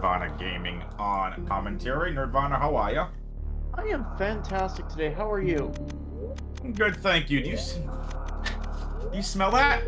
Nerdvana Gaming on commentary. Nerdvana, how are ya? I am fantastic today. How are you? Good, thank you. Do you smell that?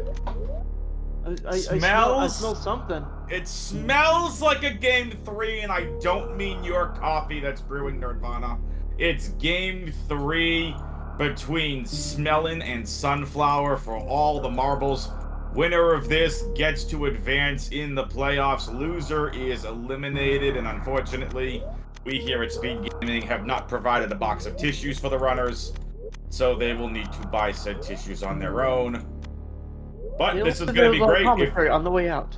I smell something. It smells like a Game 3, and I don't mean your coffee that's brewing, Nerdvana. It's Game 3 between Smelon and Sunflower for all the marbles. Winner of this gets to advance in the playoffs. Loser is eliminated, and unfortunately, we here at SpeedGaming have not provided a box of tissues for the runners, so they will need to buy said tissues on their own. But this is going to be great on the way out.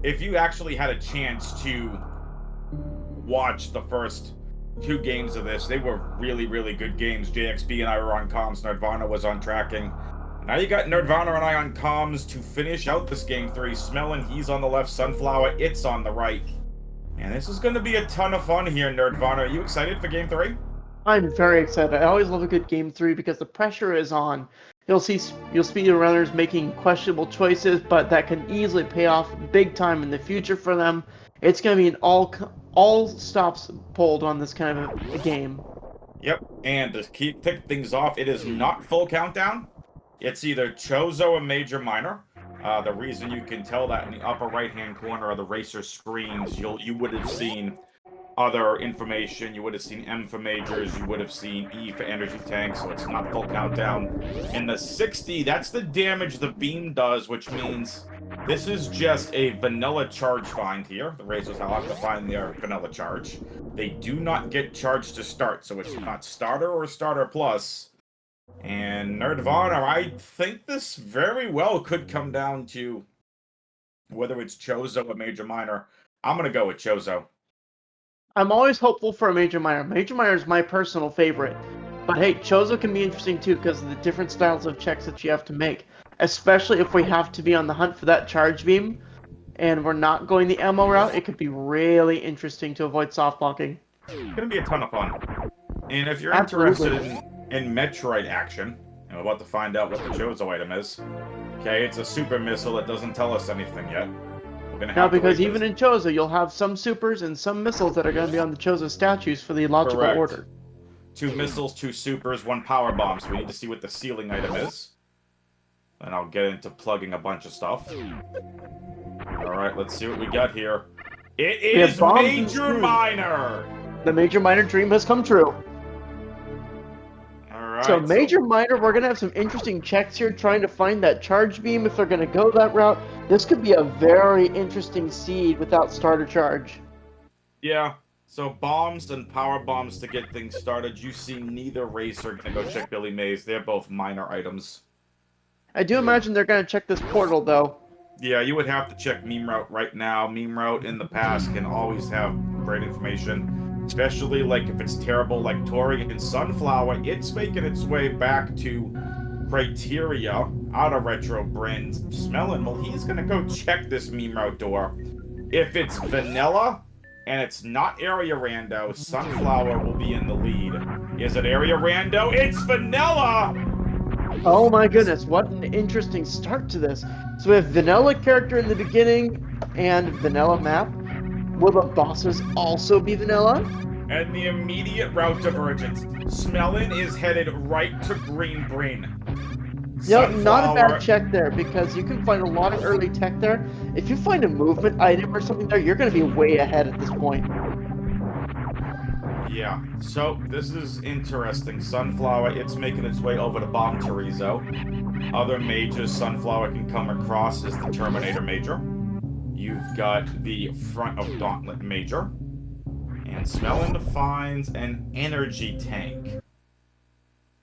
If you actually had a chance to watch the first two games of this. They were really, really good games. JXB and I were on comms. Nerdvana was on tracking. Now you got Nerdvana and I on comms to finish out this Game 3. Smelling, he's on the left. Sunflower, it's on the right. And this is going to be a ton of fun here, Nerdvana. Are you excited for Game 3? I'm very excited. I always love a good Game 3 because the pressure is on. You'll see speedrunners making questionable choices, but that can easily pay off big time in the future for them. It's going to be an all stops pulled on this kind of a game. Yep, and to kick things off, it is not full countdown. It's either Chozo or Major Minor. The reason you can tell that in the upper right-hand corner of the racer screens, you would have seen other information. You would have seen M for majors, you would have seen E for energy tanks, so it's not full countdown. In the 60, that's the damage the beam does, which means this is just a vanilla charge find here. The racers will have to find their vanilla charge. They do not get charged to start, so it's not starter or starter plus. And Nerdvana, I think this very well could come down to whether it's Chozo or Major Minor. I'm going to go with Chozo. I'm always hopeful for a Major Minor. Major Minor is my personal favorite. But hey, Chozo can be interesting too because of the different styles of checks that you have to make. Especially if we have to be on the hunt for that charge beam and we're not going the ammo route, it could be really interesting to avoid soft blocking. It's going to be a ton of fun. And if you're interested in Metroid action, and we're about to find out what the Chozo item is. Okay, it's a super missile that doesn't tell us anything yet. Now, because even in Chozo, you'll have some supers and some missiles that are going to be on the Chozo statues for the logical order. 2 missiles, 2 supers, 1 power bomb. So we need to see what the ceiling item is. And I'll get into plugging a bunch of stuff. Alright, let's see what we got here. It is Major Minor! The Major Minor dream has come true. Alright. So Major Minor, we're going to have some interesting checks here trying to find that charge beam if they're going to go that route. This could be a very interesting seed without starter charge. Yeah, so bombs and power bombs to get things started. You see neither racer going to go check Billy Mays. They're both minor items. I do imagine they're going to check this portal, though. Yeah, you would have to check Meme Route right now. Meme Route in the past can always have great information. Especially, like, if it's terrible, like Tori and Sunflower, it's making its way back to Criteria out of Retro Brand. Smelling, well, he's gonna go check this Meme Route door. If it's vanilla, and it's not Area Rando, Sunflower will be in the lead. Is it Area Rando? It's vanilla! Oh my goodness, what an interesting start to this. So we have vanilla character in the beginning, and vanilla map. Will the bosses also be vanilla? And the immediate route divergence. Smelling is headed right to Green Breen. Yep, not a bad check there, because you can find a lot of early tech there. If you find a movement item or something there, you're going to be way ahead at this point. Yeah, so this is interesting. Sunflower, it's making its way over to Bomb Terizo. Other majors Sunflower can come across is the Terminator Major. You've got the front of Gauntlet Major. And Smelling finds an energy tank.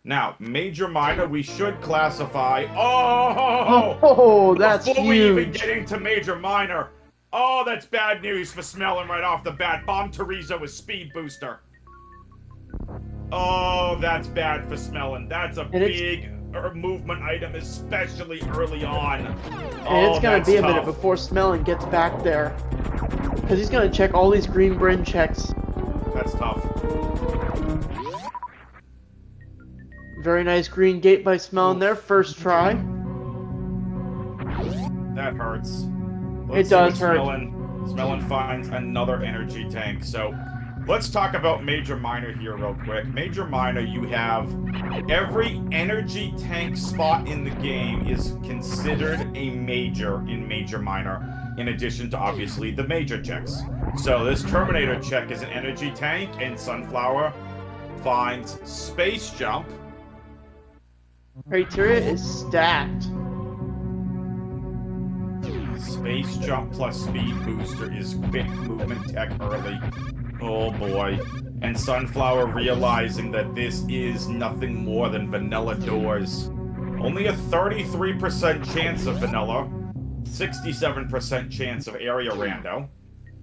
Now, Major Minor, we should classify... Oh, that's huge. Before we even get into Major Minor, oh, that's bad news for Smelling right off the bat. Bomb Terizo is Speed Booster. Oh, that's bad for Smelling. That's a big movement item, especially early on. And it's going to be a minute before Smelling gets back there. Because he's going to check all these Green Bryn checks. That's tough. Very nice green gate by Smelling there. First try. That hurts. It does hurt. Smelon finds another energy tank. So let's talk about Major Minor here real quick. Major Minor, you have every energy tank spot in the game is considered a major in Major Minor, in addition to obviously the major checks. So this Terminator check is an energy tank, and Sunflower finds Space Jump. Criteria is stacked. Space Jump plus Speed Booster is quick movement tech early. Oh boy. And Sunflower realizing that this is nothing more than vanilla doors. Only a 33% chance of vanilla, 67% chance of area rando.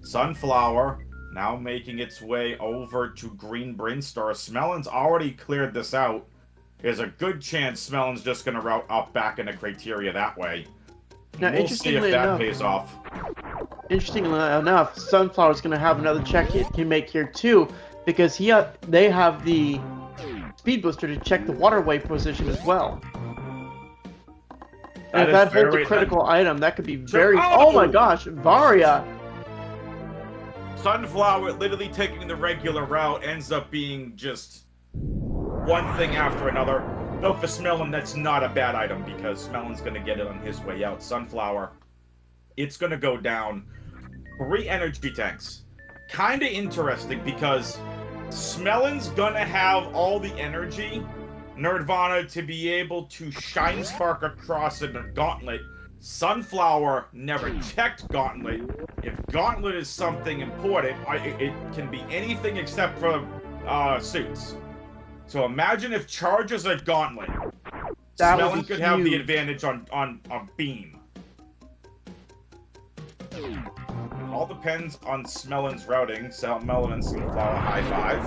Sunflower now making its way over to Green Brainstar. Smelon's already cleared this out. There's a good chance Smelon's just going to route up back into Criteria that way. Now, We'll see if that enough, pays off. Interestingly enough, Sunflower's going to have another check to make here too, because they have the speed booster to check the waterway position as well. And if that holds a critical item, that could be very... Oh my gosh, Varia! Sunflower literally taking the regular route ends up being just one thing after another. Though for Smelon, that's not a bad item because Smelon's going to get it on his way out. Sunflower, it's going to go down 3 energy tanks. Kind of interesting because Smelon's going to have all the energy, Nerdvana, to be able to Shine Spark across in a Gauntlet. Sunflower never checked Gauntlet. If Gauntlet is something important, it can be anything except for suits. So imagine if charges a Gauntlet. Smelon could have the advantage on Beam. All depends on Smelon's routing. Smelon and Sunflower high five.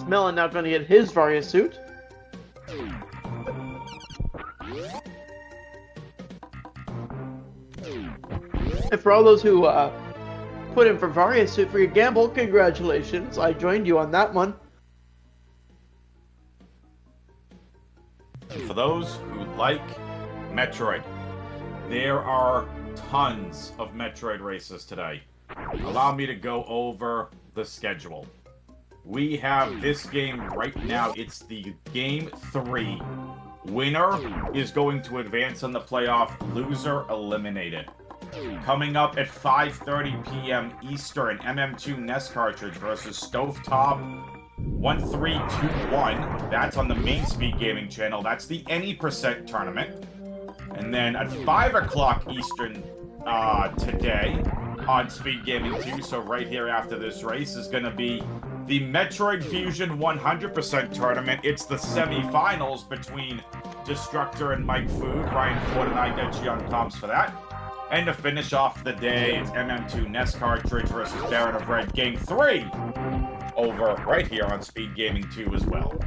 Smelon now going to get his Varia suit. And for all those who put in for Varia suit for your gamble, congratulations. I joined you on that one. And for those who like Metroid, there are tons of Metroid races today. Allow me to go over the schedule. We have this game right now. It's the Game 3. Winner is going to advance in the playoff. Loser eliminated. Coming up at 5:30 p.m. Eastern, MM2 NES cartridge versus Stovetop 1321. That's on the main SpeedGaming channel. That's the Any Percent tournament. And then at 5 o'clock Eastern today on SpeedGaming 2, so right here after this race, is going to be the Metroid Fusion 100% tournament. It's the semi-finals between Destructor and Mike Food. Ryan Ford and I get you on comps for that. And to finish off the day, it's MM2 NES cartridge versus Baron of Red Game 3 over right here on SpeedGaming 2 as well.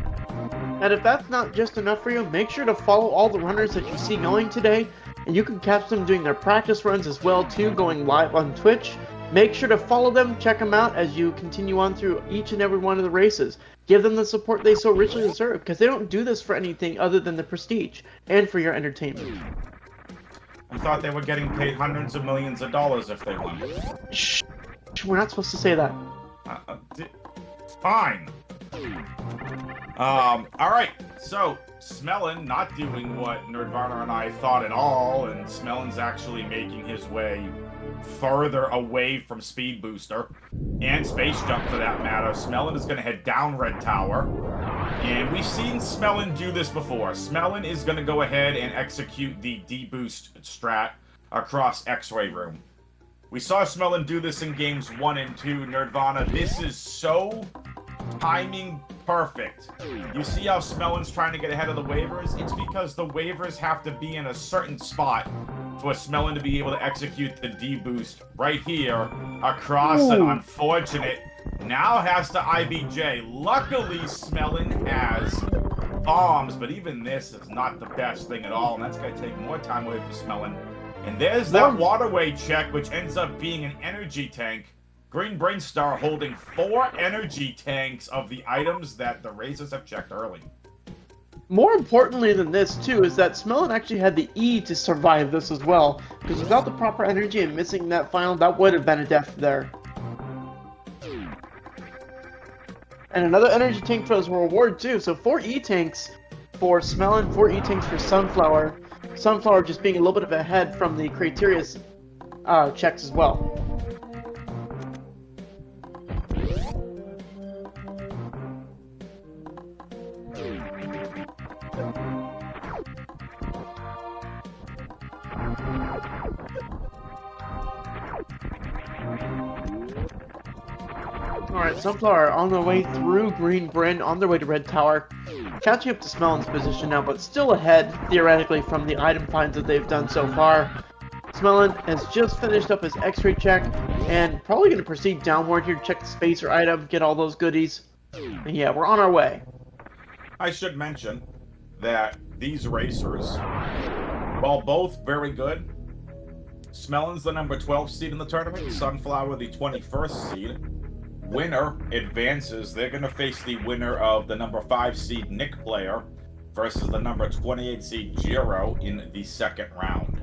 And if that's not just enough for you, make sure to follow all the runners that you see going today. And you can catch them doing their practice runs as well too, going live on Twitch. Make sure to follow them, check them out as you continue on through each and every one of the races. Give them the support they so richly deserve, because they don't do this for anything other than the prestige and for your entertainment. I thought they were getting paid hundreds of millions of dollars if they won. Shh, we're not supposed to say that. Fine. Alright, so Smelon not doing what Nerdvana and I thought at all, and Smelon's actually making his way further away from Speed Booster and Space Jump for that matter. Smelon is going to head down Red Tower, and we've seen Smelon do this before. Smelon is going to go ahead and execute the D-Boost strat across X-Ray Room. We saw Smelon do this in games 1 and 2, Nerdvana. This is so timing perfect. You see how Smelon's trying to get ahead of the waivers? It's because the waivers have to be in a certain spot for Smelon to be able to execute the D-Boost right here across an unfortunate. Now has to IBJ. Luckily, Smelon has bombs, but even this is not the best thing at all, and that's going to take more time away from Smelon. And there's that waterway check, which ends up being an energy tank. Green Brainstar holding 4 energy tanks of the items that the Razors have checked early. More importantly than this, too, is that Smelon actually had the E to survive this as well. Because without the proper energy and missing that final, that would have been a death there. And another energy tank for us reward too. So 4 E-tanks for Smelon, 4 E-tanks for Sunflower. Sunflower just being a little bit of ahead from the Criteria's checks as well. Alright, Sunflower on their way through Green Bryn, on their way to Red Tower. Catching up to Smelon's position now, but still ahead, theoretically, from the item finds that they've done so far. Smelon has just finished up his X-ray check, and probably going to proceed downward here to check the spacer item, get all those goodies. And yeah, we're on our way. I should mention that these racers, while both very good, Smelon's the number 12 seed in the tournament, Sunflower the 21st seed. Winner advances. They're going to face the winner of the number 5 seed Nick player versus the number 28 seed Jiro in the second round.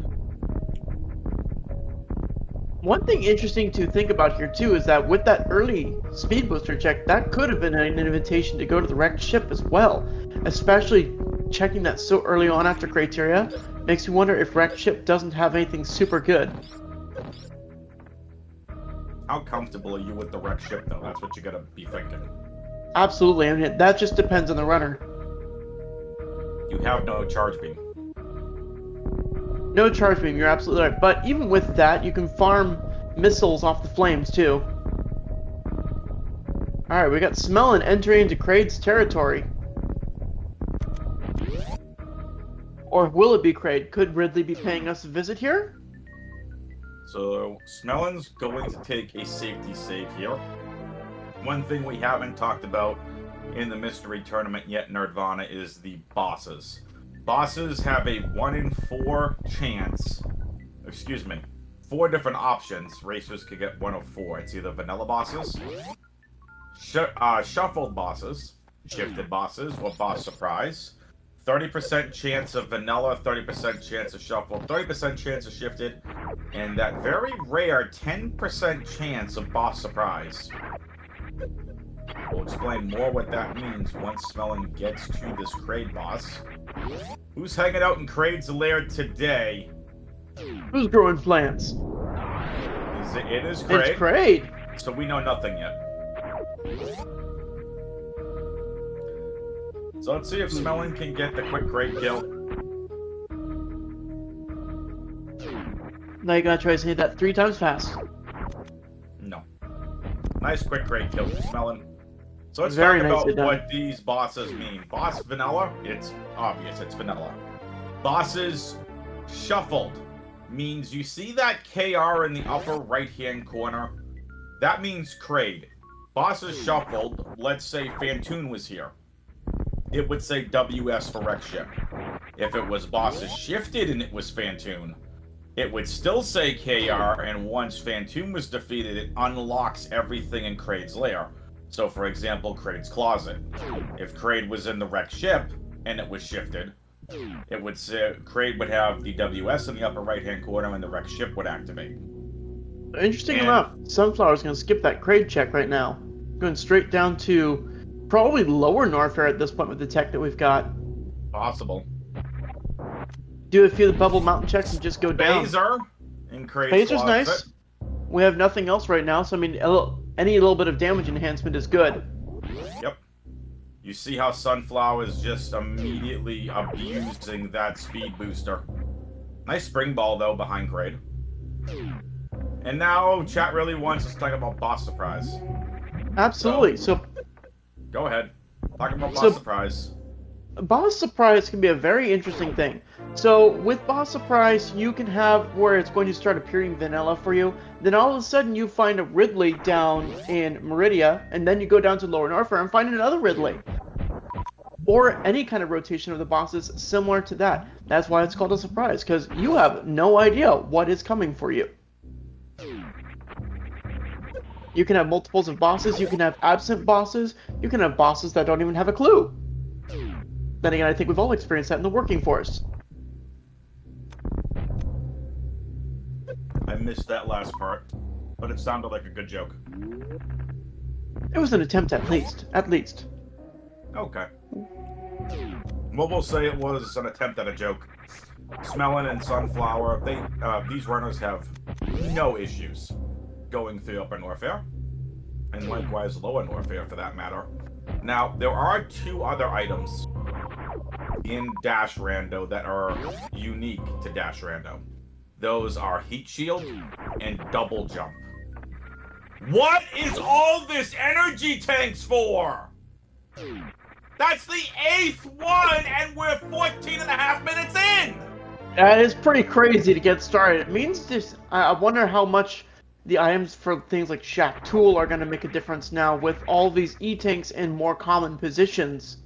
One thing interesting to think about here too is that with that early speed booster check, that could have been an invitation to go to the wrecked ship as well. Especially checking that so early on after Criteria makes me wonder if wrecked ship doesn't have anything super good. How comfortable are you with the wrecked ship, though? That's what you gotta be thinking. Absolutely, I mean, that just depends on the runner. You have no charge beam. No charge beam, you're absolutely right. But even with that, you can farm missiles off the flames, too. Alright, we got Smelon entering into Kraid's territory. Or will it be Kraid? Could Ridley be paying us a visit here? So, Smelon's going to take a safety save here. One thing we haven't talked about in the mystery tournament yet, Nerdvana, is the bosses. Bosses have a 1 in 4 chance. Excuse me. 4 different options. Racers could get 1 of 4. It's either vanilla bosses, shuffled bosses, shifted bosses, or boss surprise. 30% chance of vanilla, 30% chance of shuffled, 30% chance of shifted, and that very rare 10% chance of boss surprise. We'll explain more what that means once Smelon gets to this Kraid boss. Who's hanging out in Kraid's lair today? Who's growing plants? It is Kraid. It's Kraid. So we know nothing yet. So let's see if Smelon can get the quick Kraid kill. Now you gotta try to say that 3 times fast. No. Nice quick Kraid kill from Smelon. So let's Very talk nicely about done. what these bosses mean. Boss vanilla, it's obvious, it's vanilla. Bosses shuffled means you see that KR in the upper right-hand corner? That means Kraid. Bosses shuffled, let's say Fantoon was here. It would say WS for wreck ship. If it was bosses shifted and it was Fantoon, it would still say KR, and once Fantoon was defeated, it unlocks everything in Kraid's lair. So, for example, Kraid's closet. If Kraid was in the wrecked ship and it was shifted, it would say Kraid would have the WS in the upper right-hand corner, and the wrecked ship would activate. Interesting enough, Sunflower's gonna skip that Kraid check right now. Going straight down to probably lower Norfair at this point with the tech that we've got. Possible. Do a few of the bubble mountain checks and just go down. Phaser in Kraid's Phaser's closet. nice. We have nothing else right now, so I mean, any little bit of damage enhancement is good. Yep. You see how Sunflower is just immediately abusing that speed booster. Nice spring ball, though, behind Kraid. And now, chat really wants us to talk about boss surprise. Absolutely. So go ahead. Talk about boss surprise. boss surprise can be a very interesting thing. So with boss surprise, you can have where it's going to start appearing vanilla for you. Then all of a sudden you find a Ridley down in Meridia, and then you go down to Lower Norfair and find another Ridley. Or any kind of rotation of the bosses similar to that. That's why it's called a surprise, because you have no idea what is coming for you. You can have multiples of bosses, you can have absent bosses, you can have bosses that don't even have a clue. Then again, I think we've all experienced that in the working force. missed that last part, but it sounded like a good joke. It was an attempt at least. At least. Okay. Well, we'll say it was an attempt at a joke. Smelon and Sunflower, these runners have no issues going through Upper Norfair, and likewise Lower Norfair for that matter. Now, there are 2 other items in Dash Rando that are unique to Dash Rando. Those are Heat Shield and Double Jump. What is all this energy tanks for? That's the 8th one, and we're 14.5 minutes in! That is pretty crazy to get started. It means this. I wonder how much the items for things like Shack Tool are going to make a difference now with all these E-tanks in more common positions.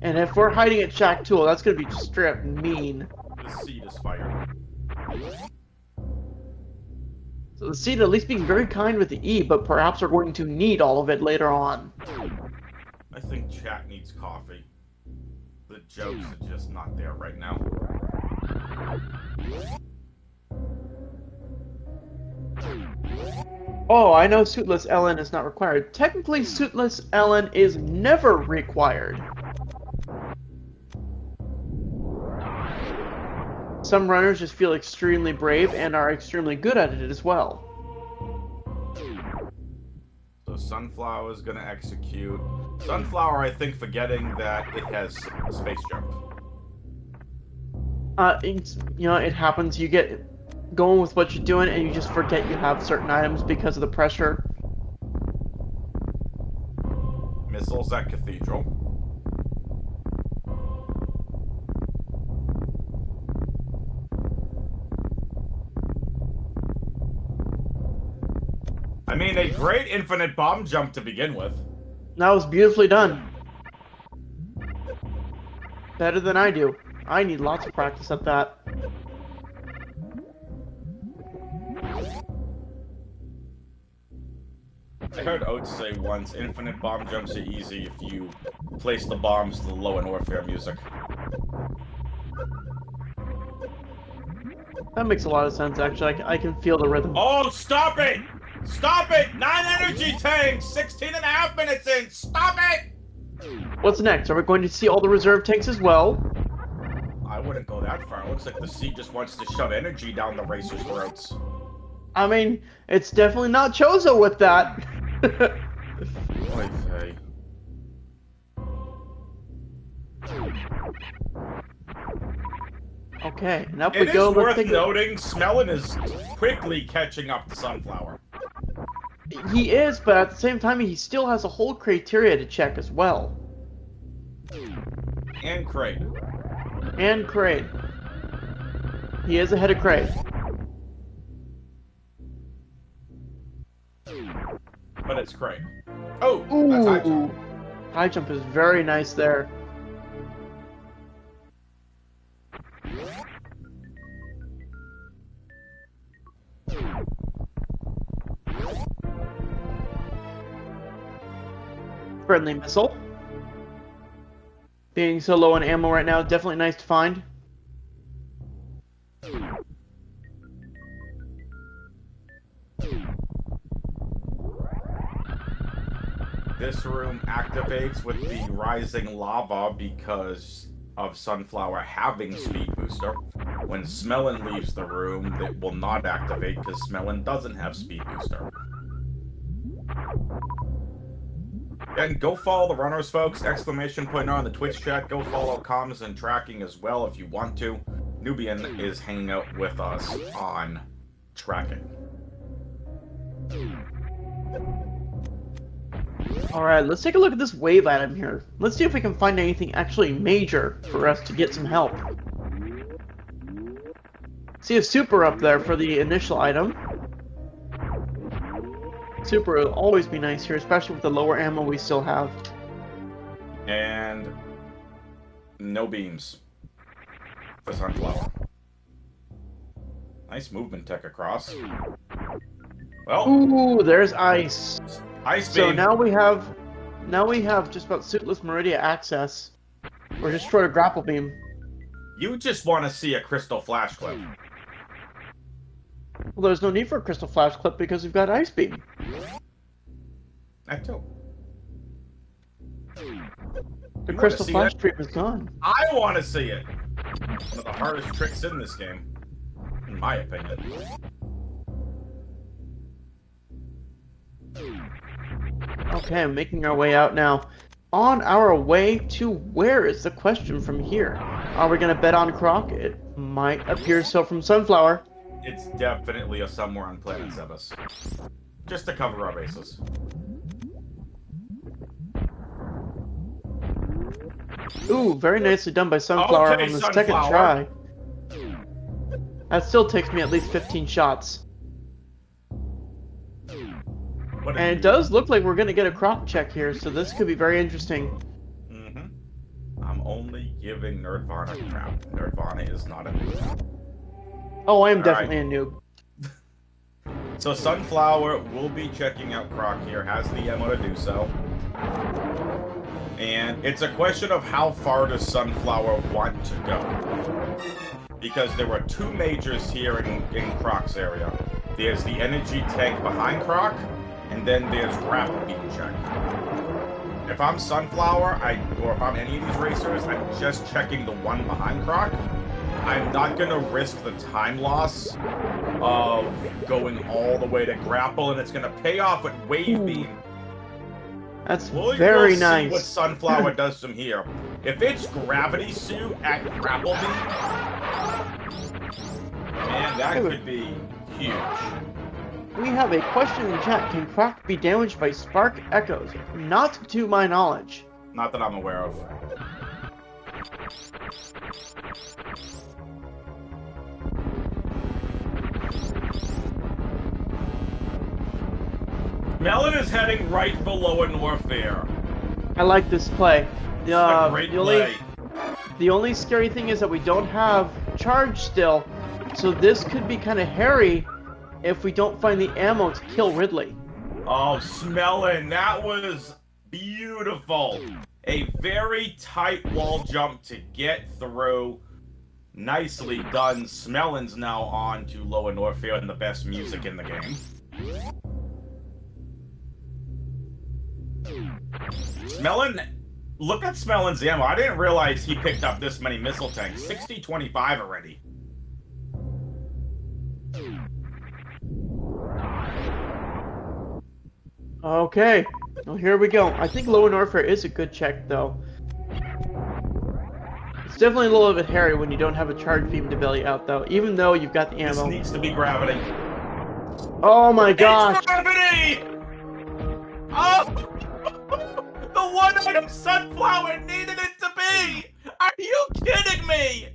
And if we're hiding at Shack Tool, that's going to be just straight up mean. The seed is fired. So the seed at least being very kind with the E, but perhaps we're going to need all of it later on. I think chat needs coffee. The jokes are just not there right now. Oh, I know Suitless Ellen is not required. Technically, Suitless Ellen is never required. Some runners just feel extremely brave and are extremely good at it as well. So Sunflower is going to execute. Sunflower, I think, forgetting that it has space jump. It happens. You get going with what you're doing and you just forget you have certain items because of the pressure. Missiles at Cathedral. I mean, a great infinite bomb jump to begin with. That was beautifully done. Better than I do. I need lots of practice at that. I heard Oates say once, infinite bomb jumps are easy if you place the bombs to the Lower Norfair music. That makes a lot of sense, actually. I can feel the rhythm. Oh, stop it! Stop it! 9 energy tanks! 16.5 minutes in! Stop it! What's next? Are we going to see all the reserve tanks as well? I wouldn't go that far. It looks like the sea just wants to shove energy down the racers' throats. I mean, it's definitely not Chozo with that. Oy vey. Okay, and up we It go. is worth noting, Smelon is quickly catching up to Sunflower. He is, but at the same time, he still has a whole criteria to check as well. And Kraid. And Kraid. He is ahead of Kraid. But it's Kraid. Oh, Ooh, that's high jump. High jump is very nice there. Friendly missile. Being so low on ammo right now, definitely nice to find. This room activates with the rising lava because of Sunflower having Speed Booster. When Smelon leaves the room, it will not activate because Smelon doesn't have Speed Booster. And go follow the runners, folks. Exclamation point on the Twitch chat. Go follow comms and tracking as well if you want to. Nubian is hanging out with us on tracking. Alright, let's take a look at this wave item here. Let's see if we can find anything actually major for us to get some help. See a super up there for the initial item. Super will always be nice here, especially with the lower ammo we still have. And no beams for Sunflower. Nice movement tech across. Well, ooh, there's ice. Ice So beam. now we have just about suitless Meridia access. Or destroy a grapple beam. You just want to see a crystal flash clip. Well, there's no need for a Crystal Flash clip because we've got Ice Beam. That too. The Crystal Flash stream is gone. I want to see it. One of the hardest tricks in this game, in my opinion. Okay, I'm making our way out now. On our way to where is the question from here? Are we gonna bet on Croc? It might appear so from Sunflower. It's definitely a somewhere on Planet Zebus. Just to cover our bases. Ooh, very nicely done by Sunflower Okay, on the Sunflower. second try. That still takes me at least 15 shots. And it does look like we're going to get a Croc check here, so this could be very interesting. I'm only giving Nerdvana crap. Nerdvana is not a noob. Oh, I am definitely a noob. So Sunflower will be checking out Croc here, has the ammo to do so. And it's a question of how far does Sunflower want to go. Because there were two majors here in Croc's area. There's the energy tank behind Croc, and then there's grapple beam check. If I'm Sunflower, or if I'm any of these racers, I'm just checking the one behind Croc. I'm not gonna risk the time loss of going all the way to grapple, and it's gonna pay off with wave beam. That's We'll very see nice. what Sunflower does from here. If it's gravity suit at grapple beam, man, that could be huge. We have a question in the chat. Can Croc be damaged by spark echoes? Not to my knowledge. Not that I'm aware of. Melon is heading right for Lower Norfair. I like this play. A great play. The only scary thing is that we don't have charge still, so this could be kind of hairy if we don't find the ammo to kill Ridley. Oh, Smelon, that was beautiful. A very tight wall jump to get through. Nicely done. Smelon's now on to Lower Norfair and the best music in the game. Smelon, look at Smelon's ammo. I didn't realize he picked up this many missile tanks. 60-25 already. Okay, well here we go. I think Lower Norfair is a good check though. It's definitely a little bit hairy when you don't have a charge beam to bail you out though, even though you've got the ammo. This needs to be gravity. Oh my gosh! It's gravity! Oh! The one item Sunflower needed it to be! Are you kidding me?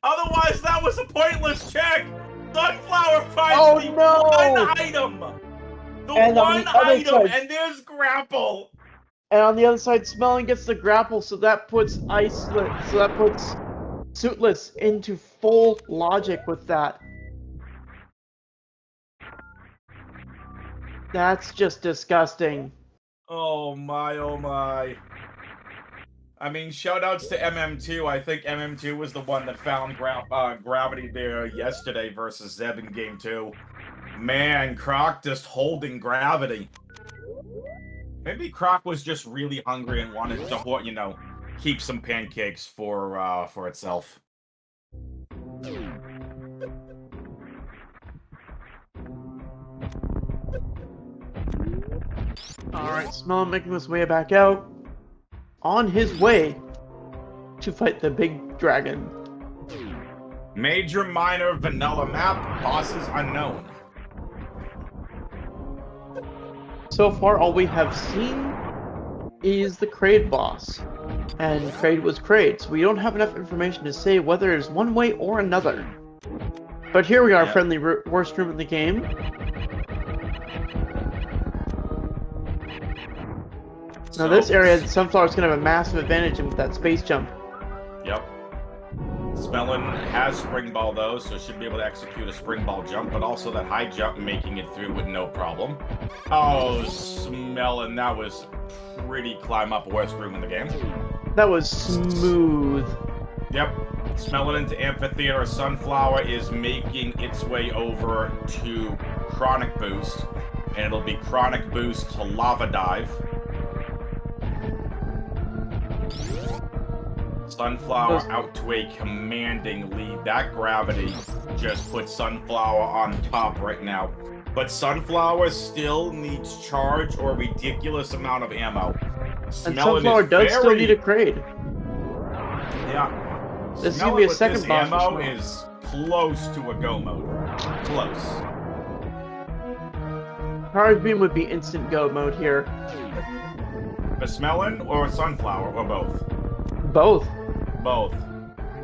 Otherwise, that was a pointless check. Sunflower finds the one item. The one item, and there's grapple. And on the other side, Smelling gets the grapple, so that puts Suitless into full logic with that. That's just disgusting. Oh my, oh my. I mean, shoutouts to MM2. I think MM2 was the one that found gravity there yesterday versus Zeb in Game 2. Man, Croc just holding gravity. Maybe Croc was just really hungry and wanted to, you know, keep some pancakes for itself. Alright, Smell making his way back out. On his way to fight the big dragon. Major, minor, vanilla map, bosses unknown. So far, all we have seen is the Kraid boss. And Kraid was Kraid, so we don't have enough information to say whether it's one way or another. But here we are, friendly worst room in the game. Now this area, Sunflower's gonna have a massive advantage with that space jump. Yep. Smelon has Spring Ball though, so should be able to execute a Spring Ball jump, but also that high jump making it through with no problem. Oh, Smelon, that was pretty climb up worst room in the game. That was smooth. Yep. Smelling into Amphitheater. Sunflower is making its way over to Chronic Boost, and it'll be Chronic Boost to Lava Dive. Sunflower out to a commanding lead. That gravity just puts Sunflower on top right now. But Sunflower still needs charge or a ridiculous amount of ammo. And Sunflower does still need a grade. Yeah. This is going to be a second this boss. Ammo is close to a go mode. Close. Hard Beam would be instant go mode here. A Smelon or Sunflower or both? Both. Both.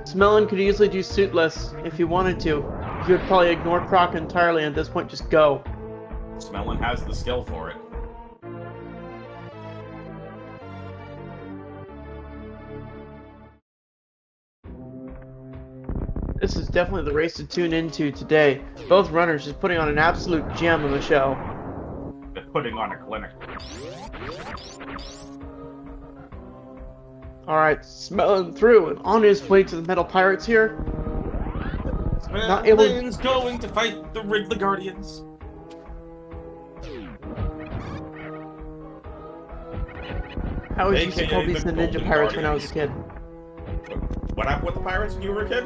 Smelon could easily do suitless if he wanted to. He would probably ignore proc entirely and at this point just go. Smelon has the skill for it. This is definitely the race to tune into today. Both runners just putting on an absolute gem of a show. They're putting on a clinic. Alright, Smelon through and on his way to the Metal Pirates here. Not able Smelon's going to fight the Ridley Guardians. I always used to call these the Ninja Pirates when I was a kid. What happened with the pirates when you were a kid?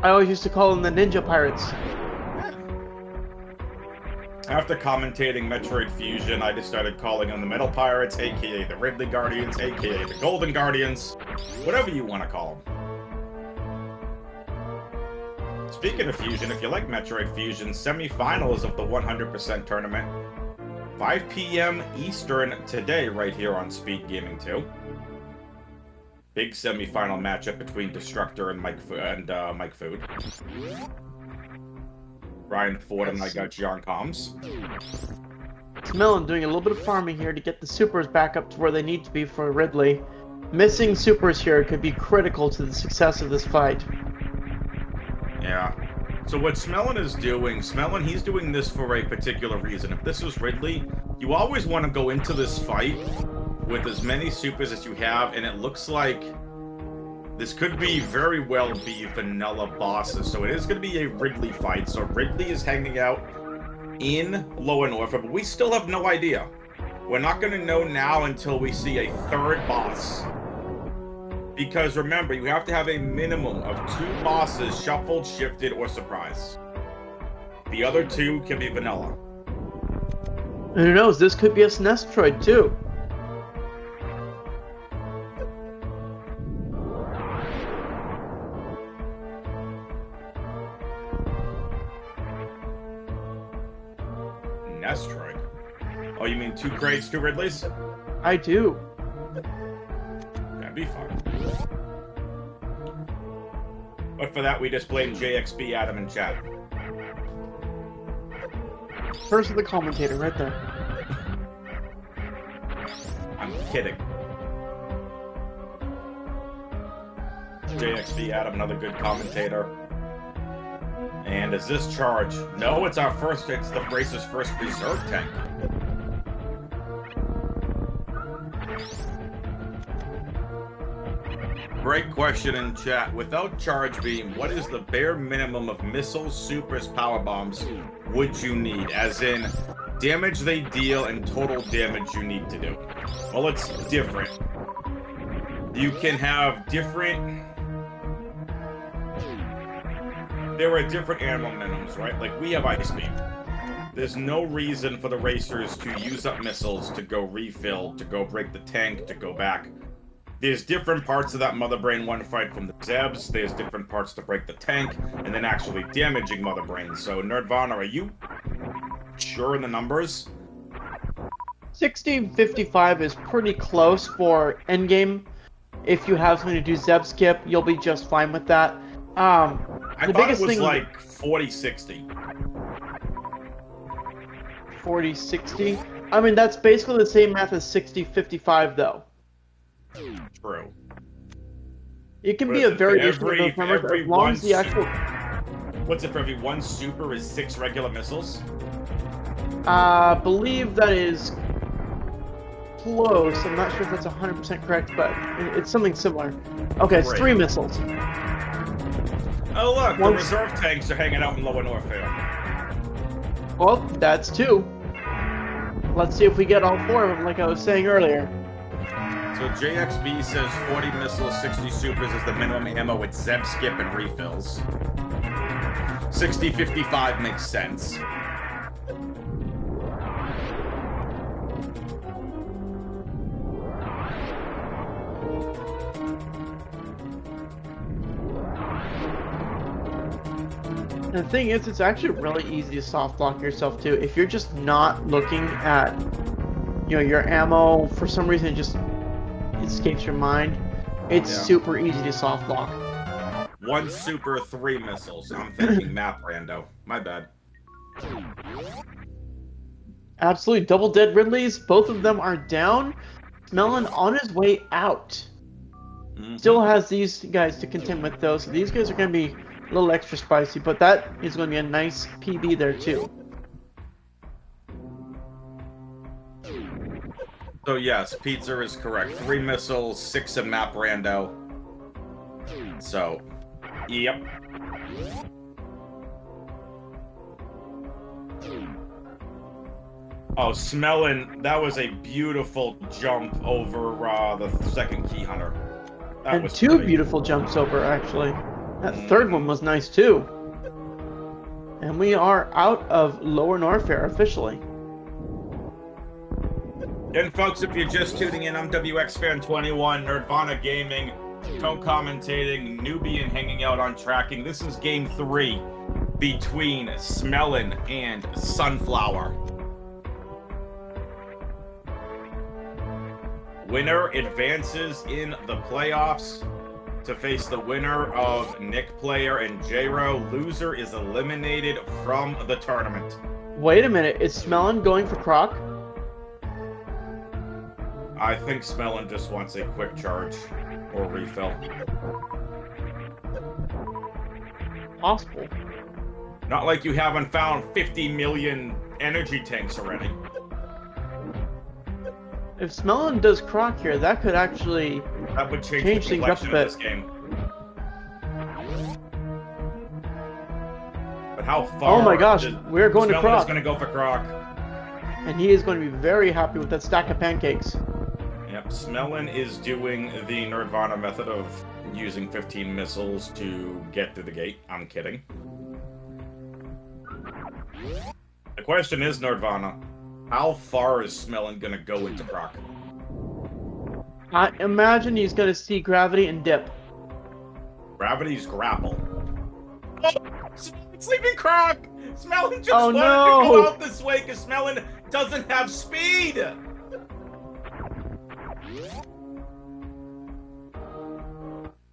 I always used to call them the Ninja Pirates. After commentating Metroid Fusion, I just started calling them the Metal Pirates, aka the Ridley Guardians, aka the Golden Guardians, whatever you want to call them. Speaking of Fusion, if you like Metroid Fusion, semifinals of the 100% tournament, 5 p.m. Eastern today, right here on SpeedGaming 2. Big semifinal matchup between Destructor and Mike Food. Ryan Ford and I got you on comms. Smelon doing a little bit of farming here to get the supers back up to where they need to be for Ridley. Missing supers here could be critical to the success of this fight. Yeah. So what Smelon is doing, he's doing this for a particular reason. If this was Ridley, you always want to go into this fight with as many supers as you have, and it looks like this could be very well be vanilla bosses. So it is going to be a Ridley fight. So Ridley is hanging out in Lower Norfolk, but we still have no idea. We're not going to know now until we see a third boss. Because remember, you have to have a minimum of 2 bosses shuffled, shifted, or surprise. The other 2 can be vanilla. And who knows, this could be a Metroid too. Metroid? Oh, you mean 2 grades, 2 Ridleys? I do. That'd be fun. But for that, we just blame JXB Adam in chat. First of the commentator, right there. I'm kidding. JXB Adam, another good commentator. And is this charge? No, it's the racer's first reserve tank. Great question in chat. Without charge beam, what is the bare minimum of missiles, supers, power bombs would you need? As in, damage they deal and total damage you need to do. Well, it's different. You can have different... There are different ammo minimums, right? Like, we have Ice Beam. There's no reason for the racers to use up missiles, to go refill, to go break the tank, to go back. There's different parts of that Mother Brain 1 fight from the Zebs. There's different parts to break the tank, and then actually damaging Mother Brain. So, Nerdvana, are you sure in the numbers? 1655 is pretty close for endgame. If you have something to do Zeb skip, you'll be just fine with that. I thought it was like 40-60. 40-60? I mean, that's basically the same math as 60-55, though. True. It can be a variation of those numbers as long as the actual... What's it for every 1 super is 6 regular missiles? I believe that is close. I'm not sure if that's 100% correct, but it's something similar. Okay, it's 3 missiles. Oh look, the Once- reserve tanks are hanging out in Lower Norfair. Well, that's 2. Let's see if we get all 4 of them, like I was saying earlier. So JXB says 40 missiles, 60 supers is the minimum ammo with Zeb skip and refills. 60-55 makes sense. The thing is, it's actually really easy to soft lock yourself too. If you're just not looking at, your ammo, for some reason it just escapes your mind, it's super easy to soft lock. 1 super, 3 missiles. I'm thinking map rando. My bad. Absolutely, double dead Ridleys, both of them are down. Smelon on his way out. Still has these guys to contend with though, so these guys are going to be a little extra spicy, but that is going to be a nice PB there too. So yes, Pizza is correct. 3 missiles, 6 in map rando. So, yep. Oh, Smelling, that was a beautiful jump over the second key hunter. That And was 2 pretty. beautiful jumps over, actually. That third one was nice too. And we are out of Lower Norfair officially. And folks, if you're just tuning in, I'm WXFan21, Nerdvana Gaming, co-commentating, newbie and hanging out on tracking. This is game 3 between Smelon and Sunflower. Winner advances in the playoffs to face the winner of Nick Player and J-Ro. Loser is eliminated from the tournament. Wait a minute, is Smelon going for Croc? I think Smelon just wants a quick charge or refill. Possible. Not like you haven't found 50 million energy tanks already. If Smelon does Croc here, that could actually That would change Change the things up a complexion of bit. this game. But how far? Oh my gosh, we're going to Smelon Croc. is going to go for Croc. And he is going to be very happy with that stack of pancakes. Yep, Smelon is doing the Nerdvana method of using 15 missiles to get through the gate. I'm kidding. The question is, Nerdvana, how far is Smelon going to go into Croc? I imagine he's going to see gravity and dip. Gravity's grapple. Oh, Smelon's leaving Croc! Smelon just Oh, wanted no! to go out this way because Smelon doesn't have speed!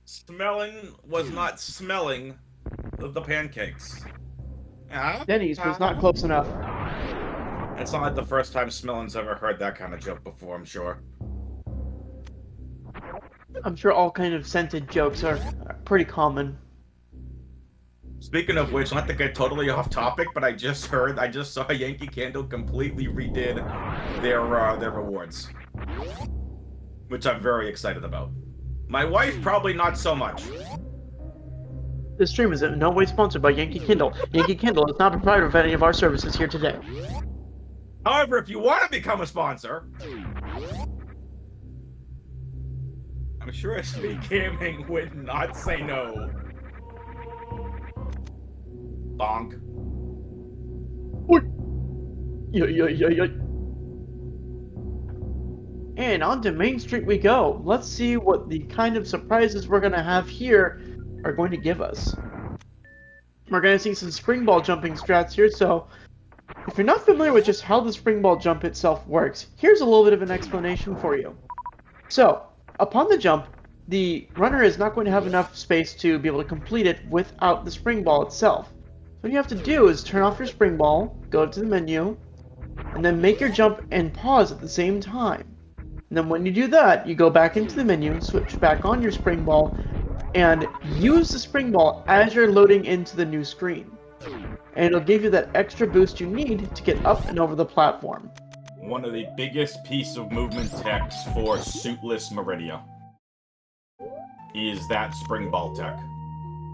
Smelon was not smelling the pancakes. Denny's was not close enough. It's not like the first time Smelon's ever heard that kind of joke before, I'm sure. I'm sure all kind of scented jokes are pretty common. Speaking of which, not to get totally off topic, but I just saw Yankee Candle completely redid their rewards, which I'm very excited about. My wife probably not so much. This stream is in no way sponsored by Yankee Kindle. Yankee Kindle is not a provider of any of our services here today. However, if you want to become a sponsor, I'm sure SpeedGaming would not say no. Bonk. And on to Main Street we go. Let's see what the kind of surprises we're going to have here are going to give us. We're going to see some spring ball jumping strats here, so if you're not familiar with just how the spring ball jump itself works, here's a little bit of an explanation for you. So, upon the jump, the runner is not going to have enough space to be able to complete it without the spring ball itself. So what you have to do is turn off your spring ball, go to the menu, and then make your jump and pause at the same time. And then when you do that, you go back into the menu, switch back on your spring ball, and use the spring ball as you're loading into the new screen. And it'll give you that extra boost you need to get up and over the platform. One of the biggest piece of movement techs for suitless Meridia is that spring ball tech.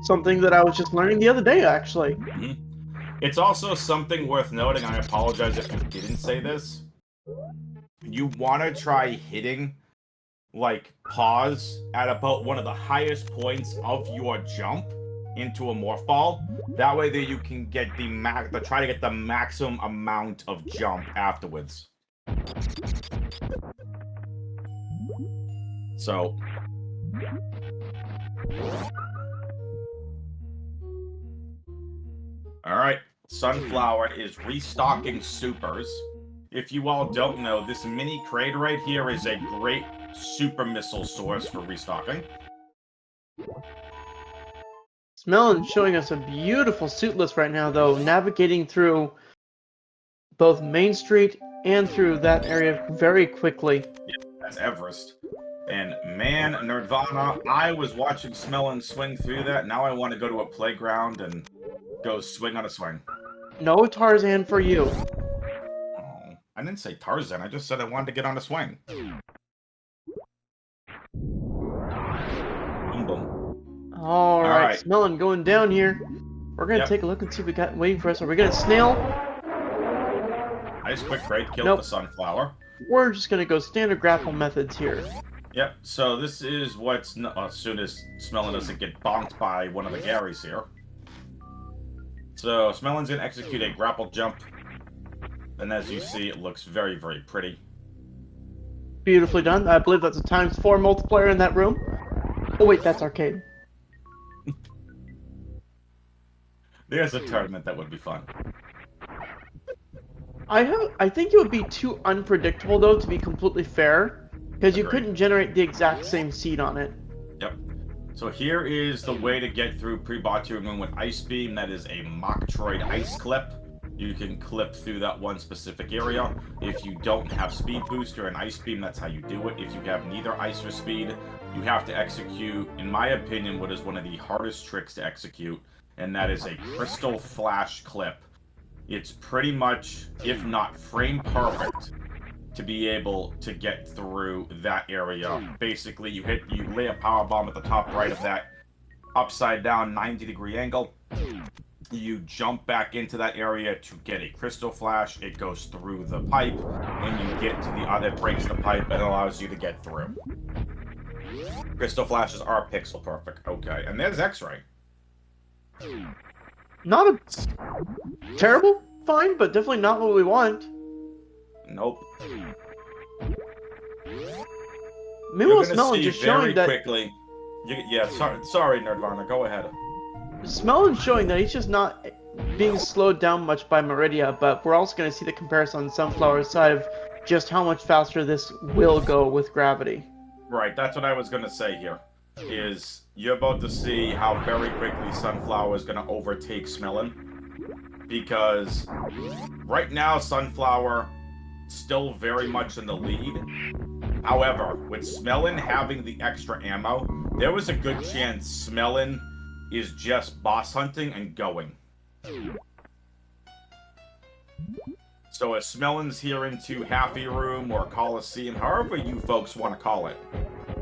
Something that I was just learning the other day, actually. Mhm. It's also something worth noting, I apologize if you didn't say this. You want to try hitting, like, pause at about one of the highest points of your jump into a morph ball. That way that you can get try to get the maximum amount of jump afterwards. So... Alright, Sunflower is restocking supers. If you all don't know, this mini crate right here is a great super missile source for restocking. Smelon showing us a beautiful suit list right now, though, navigating through both Main Street and through that area very quickly. Yeah, that's Everest. And man, Nerdvana, I was watching Smelon swing through that. Now I want to go to a playground and go swing on a swing. No Tarzan for you. Oh, I didn't say Tarzan. I just said I wanted to get on a swing. Boom, boom. Alright, Smelon going down here. We're gonna Yep. take a look and see what we got waiting for us. Are we gonna snail? Nice quick crate, killed Nope. the Sunflower. We're just gonna go standard grapple methods here. Yep, so this is what's... as soon as Smelon doesn't get bonked by one of the Garys here. So, Smelon's gonna execute a grapple jump. And as you see, it looks very, very pretty. Beautifully done. I believe that's a ×4 multiplier in that room. Oh wait, that's arcade. There's a tournament that would be fun. I think it would be too unpredictable though to be completely fair, because you Agreed. couldn't generate the exact same seed on it. Yep. So here is the way to get through pre-bot. You're going with Ice Beam. That is a Metroid ice clip. You can clip through that one specific area. If you don't have Speed Booster and Ice Beam, that's how you do it. If you have neither Ice or Speed, you have to execute, in my opinion, what is one of the hardest tricks to execute, and that is a Crystal Flash clip. It's pretty much, if not frame perfect, to be able to get through that area. Basically, you lay a power bomb at the top right of that upside down 90-degree angle. You jump back into that area to get a Crystal Flash. It goes through the pipe. When you get to the other, it breaks the pipe and allows you to get through. Crystal Flashes are pixel perfect. Okay, and there's X-Ray. Not a terrible find, but definitely not what we want. Nope. Meanwhile, Smelon just showing that. Quickly. Sorry, Nerdvana. Go ahead. Smelon showing that he's just not being slowed down much by Meridia, but we're also going to see the comparison on Sunflower's side of just how much faster this will go with gravity. Right, that's what I was going to say here. Is you're about to see how very quickly Sunflower is going to overtake Smelon. Because right now, Sunflower still very much in the lead. However, with Smelon having the extra ammo, there was a good chance Smelon is just boss hunting and going. So if Smelon's here into Happy Room or Coliseum, however you folks want to call it,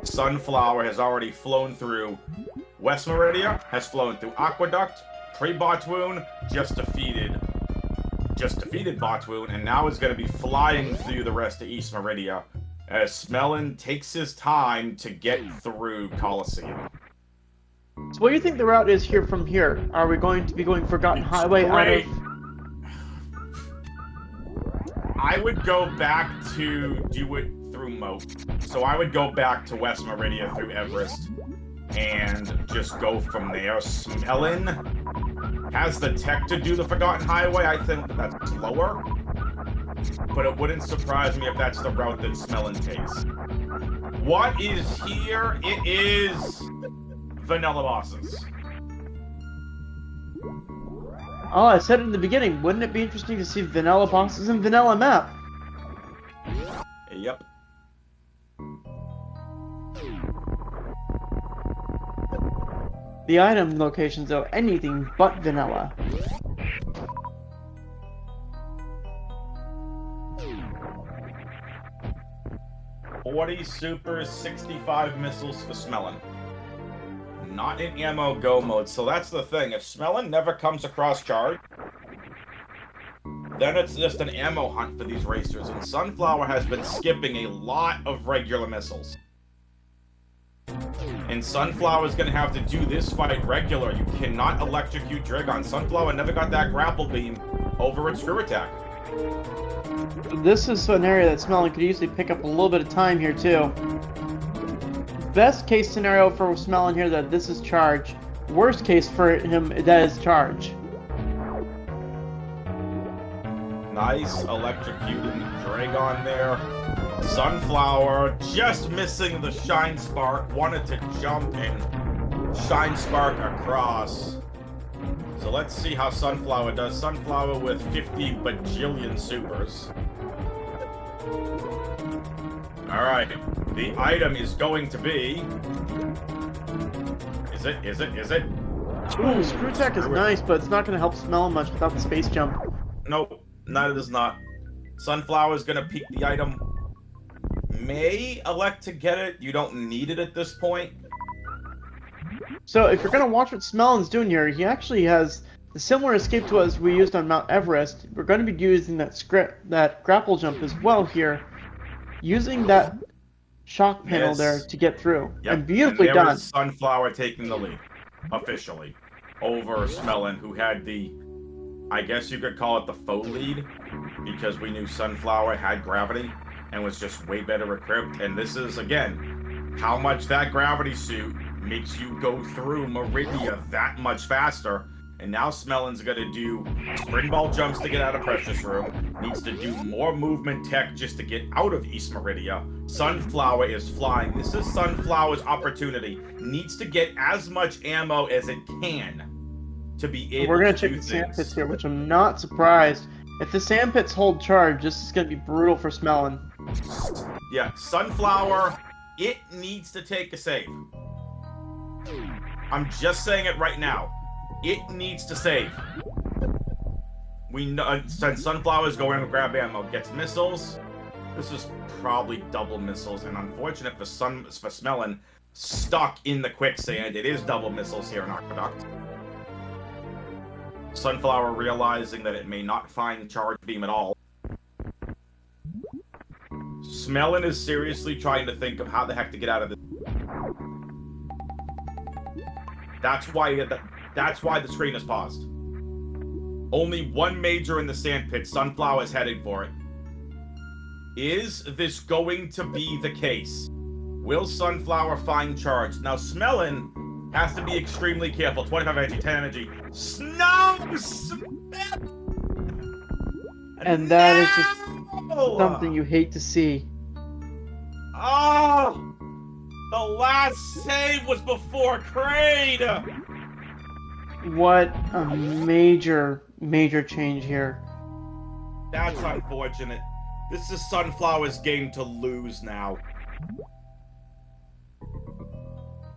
Sunflower has already flown through West Meridia, has flown through Aqueduct, pre-Botwoon, just defeated Botwoon, and now is going to be flying through the rest of East Meridia as Smelon takes his time to get through Coliseum. So what do you think the route is here from here? Are we going to be going Forgotten Highway out of... I would go back to do it through Moat. So I would go back to West Meridia through Everest and just go from there. Smelon has the tech to do the Forgotten Highway. I think that's slower. But it wouldn't surprise me if that's the route that Smelon takes. What is here? It is vanilla bosses. Oh, I said it in the beginning. Wouldn't it be interesting to see vanilla bosses and vanilla map? Yep. The item locations, though, anything but vanilla. 40 supers, 65 missiles for Smelon. not in ammo go mode. So that's the thing. If Smelon never comes across charge, then it's just an ammo hunt for these racers. And Sunflower has been skipping a lot of regular missiles. And Sunflower's gonna have to do this fight regular. You cannot electrocute Dragon. Sunflower never got that grapple beam over its screw attack. This is an area that Smelon could easily pick up a little bit of time here too. Best case scenario for Smelon here that this is charge. Worst case for him that is charge. Nice electrocuting Dragon there. Sunflower just missing the Shine Spark. Wanted to jump and Shine Spark across. So let's see how Sunflower does. Sunflower with 50 bajillion supers. Alright, the item is going to be... Is it? Ooh, screw attack is nice, but it's not going to help Smelon much without the space jump. Nope, it is not. Sunflower is going to peek the item. May elect to get it. You don't need it at this point. So if you're going to watch what Smelon's doing here, he actually has the similar escape to as we used on Mount Everest. We're going to be using that grapple jump as well here, using that shock panel there to get through. Yep. And beautifully and there done. Was Sunflower taking the lead, officially, over Smelon, who had the, I guess you could call it the faux lead, because we knew Sunflower had gravity and was just way better equipped. And this is, again, how much that gravity suit makes you go through Meridia that much faster. And now Smelon's going to do spring ball jumps to get out of Precious Room. Needs to do more movement tech just to get out of East Meridia. Sunflower is flying. This is Sunflower's opportunity. Needs to get as much ammo as it can to be able We're going to to do check the things. sandpits here, which I'm not surprised. If the sandpits hold charge, this is going to be brutal for Smelon. Yeah, Sunflower, it needs to take a save. I'm just saying it right now. It needs to save. We know since Sunflower's going to grab ammo, gets missiles. This is probably double missiles, and unfortunate for Smelon, stuck in the quicksand. It is double missiles here in Aqueduct. Sunflower realizing that it may not find charge beam at all. Smelon is seriously trying to think of how the heck to get out of this. That's why the screen is paused. Only one major in the sandpit. Sunflower is heading for it. Is this going to be the case? Will Sunflower find charge? Now, Smelon has to be extremely careful. 25 energy, 10 energy. Snow! And that is just something you hate to see. Oh! The last save was before Kraid! What a major change here. That's unfortunate. This is Sunflower's game to lose now.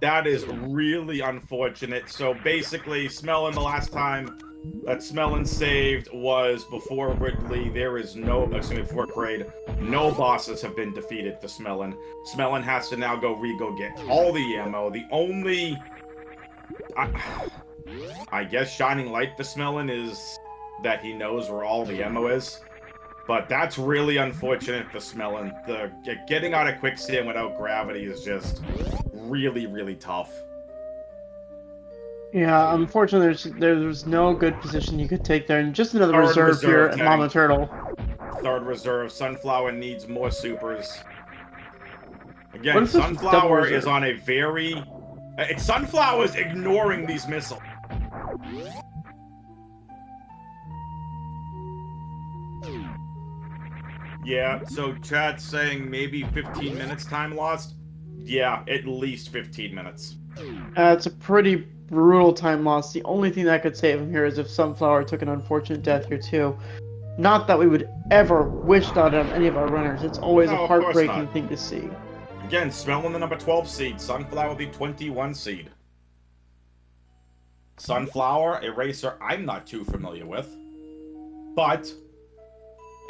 That is really unfortunate. So basically, Smelon, the last time that Smelon saved was before Ridley. There is no, before Kraid. No bosses have been defeated for Smelon. Smelon has to now go get all the ammo. The only, I guess, shining light for Smelon is that he knows where all the ammo is. But that's really unfortunate for Smelon. Getting out of quicksand without gravity is just really, really tough. Yeah, unfortunately, there's no good position you could take there, and just another Third reserve here at tank. Mama Turtle. Third reserve. Sunflower needs more supers. What Again, if this was double Sunflower reserve? is on a very... Sunflower's ignoring these missiles. Yeah, so chat's saying maybe 15 minutes time lost? Yeah, at least 15 minutes. It's a pretty brutal time loss. The only thing that could save him here is if Sunflower took an unfortunate death here too. Not that we would ever wish that on any of our runners. It's always No, a of course heartbreaking not. thing to see. Again, Smelon the number 12 seed, Sunflower the 21 seed. Sunflower, a racer I'm not too familiar with, but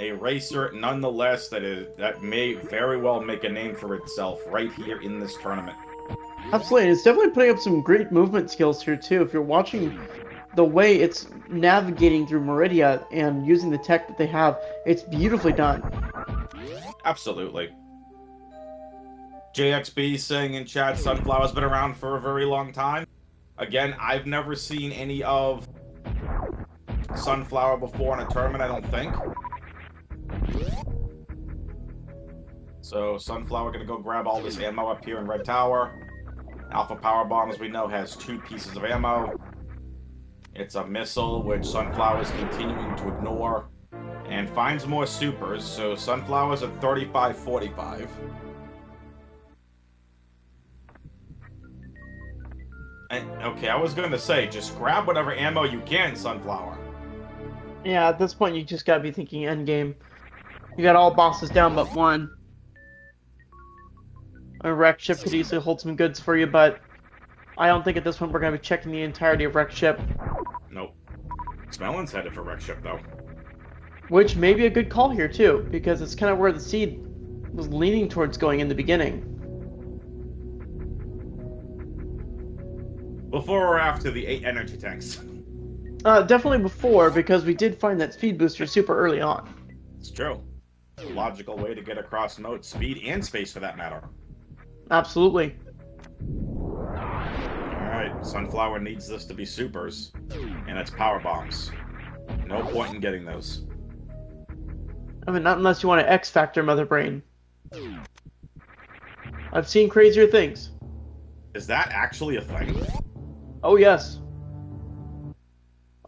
a racer nonetheless that may very well make a name for itself right here in this tournament. Absolutely, and it's definitely putting up some great movement skills here too. If you're watching the way it's navigating through Meridia and using the tech that they have, it's beautifully done. Absolutely. JXB saying in chat, Sunflower's been around for a very long time. Again, I've never seen any of Sunflower before in a tournament, I don't think. So Sunflower gonna go grab all this ammo up here in Red Tower. Alpha Power Bomb, as we know, has 2 pieces of ammo. It's a missile, which Sunflower is continuing to ignore. And finds more supers, so Sunflower's at 35-45. And, okay, I was gonna say, just grab whatever ammo you can, Sunflower. Yeah, at this point, you just gotta be thinking endgame. You got all bosses down but one. A wreck ship could easily hold some goods for you, but I don't think at this point we're gonna be checking the entirety of wreck ship. Nope. Smelon's headed for wreck ship, though. Which may be a good call here, too, because it's kind of where the seed was leaning towards going in the beginning. Before or after the 8 energy tanks? Definitely before, because we did find that speed booster super early on. It's true. A logical way to get across moat, speed, and space for that matter. Absolutely. Alright, Sunflower needs this to be supers, and it's power bombs. No point in getting those. I mean, not unless you want to X Factor Mother Brain. I've seen crazier things. Is that actually a thing? Oh, yes.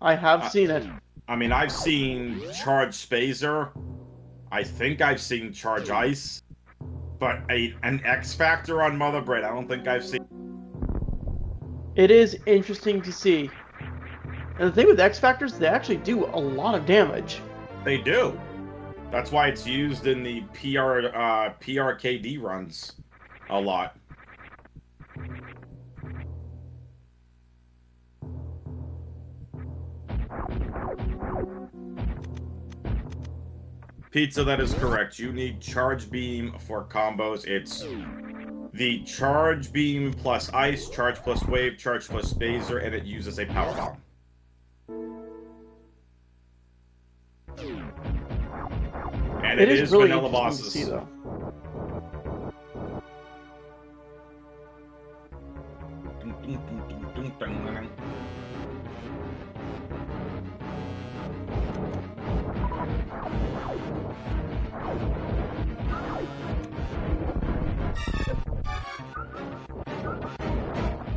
I have seen it. I mean, I've seen Charge Spazer. I think I've seen Charge Ice. But an X Factor on Mother Brain, I don't think I've seen. It is interesting to see. And the thing with X Factors, they actually do a lot of damage. They do. That's why it's used in the PRKD runs a lot. Pizza, that is correct. You need Charge Beam for combos. It's the Charge Beam plus Ice, Charge plus Wave, Charge plus Spazer, and it uses a Power Bomb. And it is really vanilla interesting bosses. to see, though.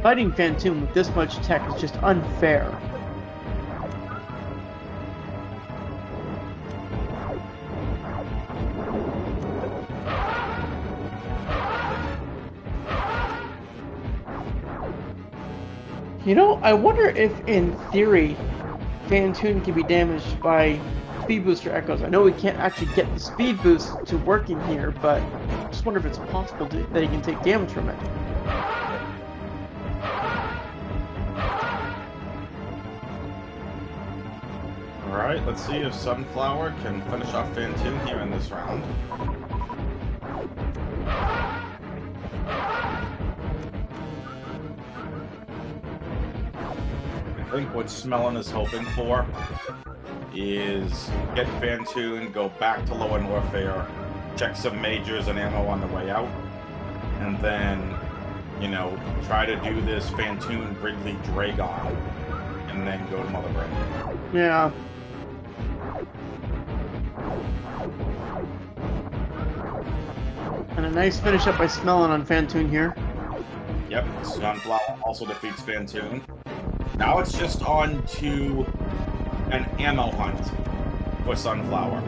Fighting Phantom with this much tech is just unfair. You know, I wonder if, in theory, Phantom can be damaged by speed booster echoes. I know we can't actually get the speed boost to working here, but I just wonder if it's possible that he can take damage from it. Alright, let's see if Sunflower can finish off Phantom here in this round. I think what Smelon is hoping for is get Phantom, go back to Lower Warfare, check some majors and ammo on the way out, and then, you know, try to do this Phantom Wrigley Dragon, and then go to Mother Brain. Yeah. And a nice finish up by Smelon on Phantom here. Yep, Sunflower also defeats Phantom. Now it's just on to an ammo hunt for Sunflower.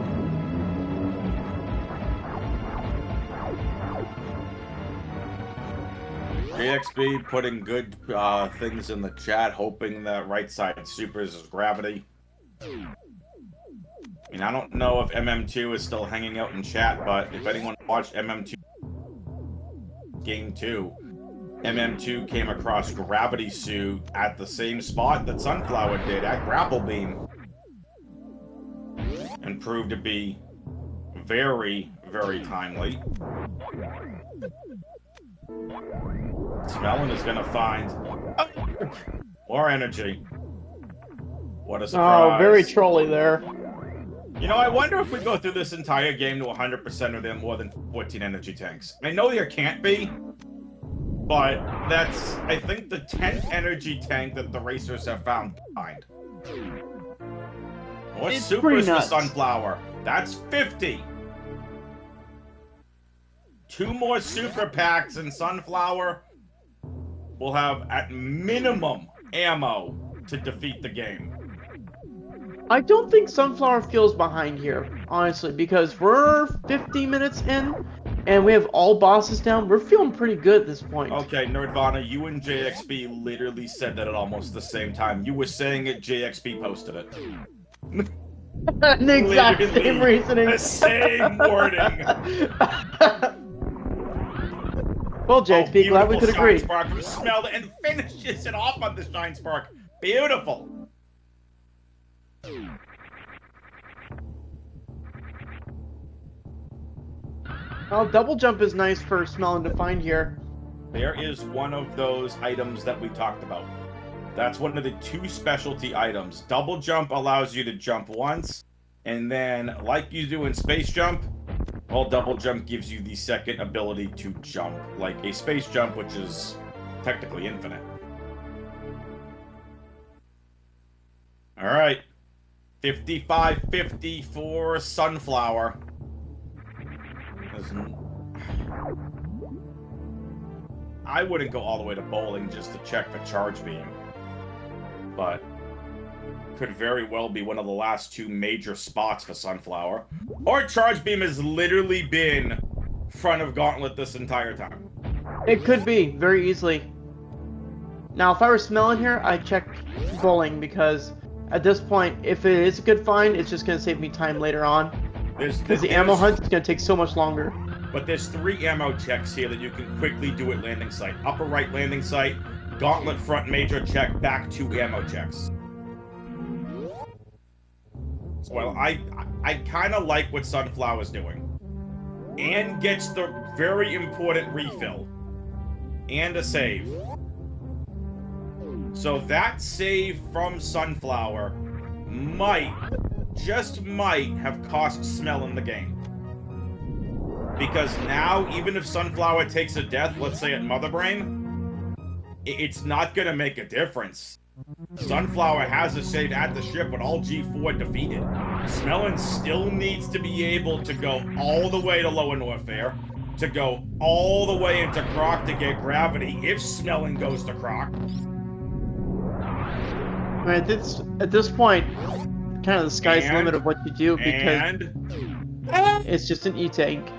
JXB putting good things in the chat, hoping that right side supers is gravity. I mean, I don't know if MM2 is still hanging out in chat, but if anyone watched MM2 Game 2, MM2 came across Gravity Suit at the same spot that Sunflower did, at Grapple Beam. And proved to be very, very timely. Smelon is gonna find more energy. What a surprise. Oh, very trolly there. You know, I wonder if we go through this entire game to 100% of them more than 14 energy tanks. I know there can't be, but that's, I think, the 10th energy tank that the racers have found behind. What It's supers pretty for nuts. Sunflower? That's 50. 2 more super packs and Sunflower will have, at minimum, ammo to defeat the game. I don't think Sunflower feels behind here, honestly, because we're 50 minutes in, and we have all bosses down. We're feeling pretty good at this point. Okay, Nerdvana, you and JXB literally said that at almost the same time. You were saying it, JXB posted it. The exact Literally same reasoning. the same wording. Well, JXB, glad we could beautiful agree. Shine Spark, who smelled it and finishes it off on the Shine Spark. Beautiful. Well, double jump is nice for Smelon to find here. There is one of those items that we talked about. That's one of the 2 specialty items. Double jump allows you to jump once, and then, like you do in space jump, well, double jump gives you the second ability to jump, like a space jump, which is technically infinite. All right, 55-50 for Sunflower. I wouldn't go all the way to bowling just to check for charge beam, but could very well be one of the last 2 major spots for Sunflower. Or charge beam has literally been front of Gauntlet this entire time. It could be, very easily. Now, if I were Smelon here, I'd check bowling, because at this point, if it is a good find, it's just going to save me time later on. Because the ammo hunt is going to take so much longer. But there's 3 ammo checks here that you can quickly do at landing site. Upper right landing site, Gauntlet front major check, back 2 ammo checks. Well, I kind of like what Sunflower's doing. And gets the very important refill. And a save. So that save from Sunflower might, just might, have cost Smelon the game. Because now, even if Sunflower takes a death, let's say at Mother Brain, it's not going to make a difference. Sunflower has a save at the ship with all G4 defeated. Smelon still needs to be able to go all the way to Lower Norfair, to go all the way into Croc to get gravity, if Smelon goes to Croc. At this point, kind of the sky's the limit of what you do, because it's just an E-tank.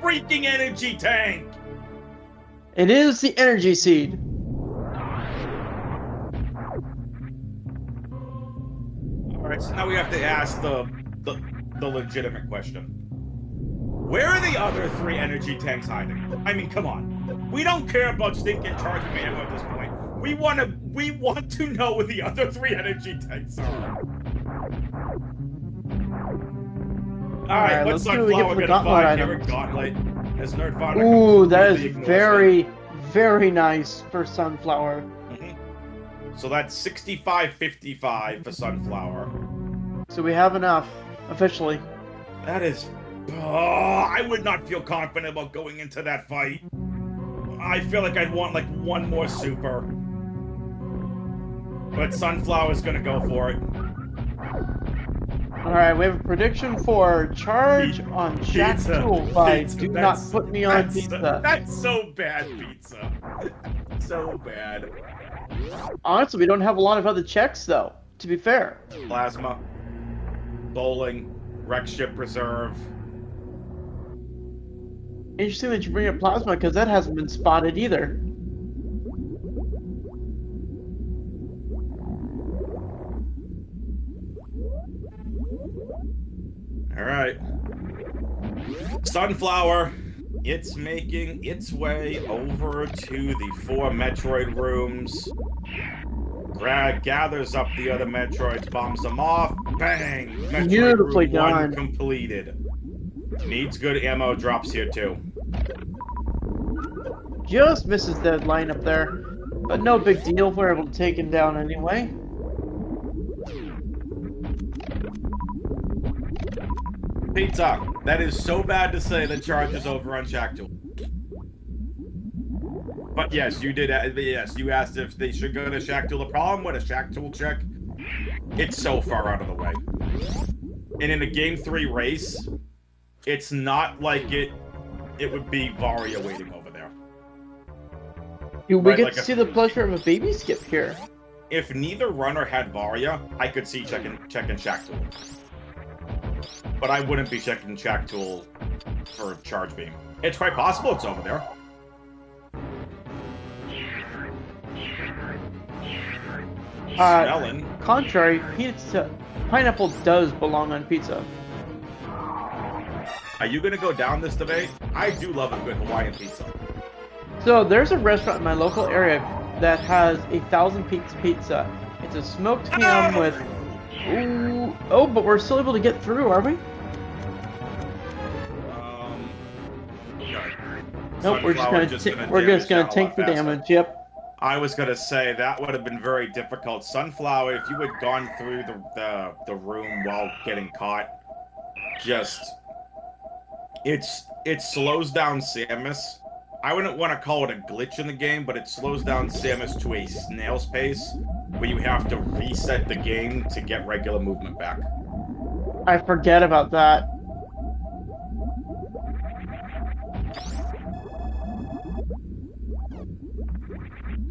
Freaking energy tank! It is the energy seed. Alright, so now we have to ask the legitimate question. Where are the other 3 energy tanks hiding? I mean, come on. We don't care about stinking charge of ammo at this point. We want to know where the other 3 energy tanks are. Alright, what's Sunflower gonna find here at Gauntlet? As Nerdvana. Ooh, that is very, very nice for Sunflower. So that's 65-55 for Sunflower. So we have enough, officially. That is... I would not feel confident about going into that fight. I feel like I'd want, like, 1 more super. But Sunflower's gonna go for it. Alright, we have a prediction for charge on Shack Tool by Do Not Put Me on Pizza. That's so bad, Pizza. So bad. Honestly, we don't have a lot of other checks, though, to be fair. Plasma, bowling, wreck ship reserve. Interesting that you bring up Plasma, because that hasn't been spotted either. Alright. Sunflower, it's making its way over to the 4 Metroid rooms. Gathers up the other Metroids, bombs them off. Bang! Metroid Beautifully room done. 1 completed. Needs good ammo drops here too. just misses the line up there. But no big deal, we're able to take him down anyway. Pizza, that is so bad to say that charge is over on Shack Tool. But yes, you did. Yes, you asked if they should go to Shack Tool. The problem with a Shack Tool check, it's so far out of the way. And in a Game 3 race, it's not like it would be Varia waiting over there. We Right, get like to see the pleasure of a baby skip here. If neither runner had Varia, I could see checking Shack Tool. But I wouldn't be checking Shack Tool for Charge Beam. It's quite possible it's over there. Smelon. Contrary, pineapple does belong on pizza. Are you gonna go down this debate? I do love a good Hawaiian pizza. So there's a restaurant in my local area that has 1,000 Peaks Pizza. It's a smoked ham with... Ooh, oh, but we're still able to get through, are we? Okay. Nope, we're just gonna tank the damage. Yep. I was gonna say that would have been very difficult. Sunflower, if you had gone through the room while getting caught, it slows down Samus. I wouldn't want to call it a glitch in the game, but it slows down Samus to a snail's pace, where you have to reset the game to get regular movement back. I forget about that.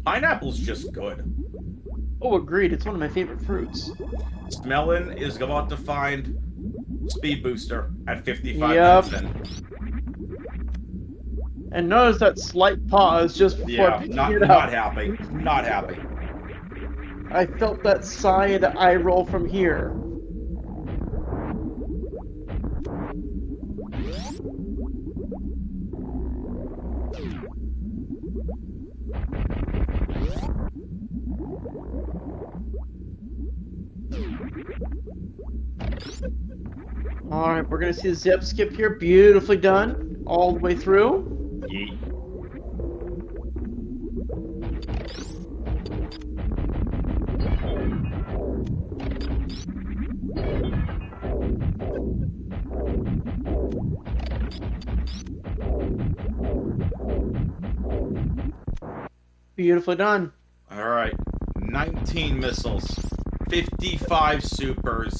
Pineapple's just good. Oh, agreed. It's one of my favorite fruits. Smelon is about to find Speed Booster at 55 Yep. minutes in. And notice that slight pause just before Yeah, picking not it up. happy. Not happy. I felt that side eye roll from here. Alright, we're gonna see the zip skip here. Beautifully done. All the way through. Yeet. Beautifully done. Alright. 19 missiles. 55 supers.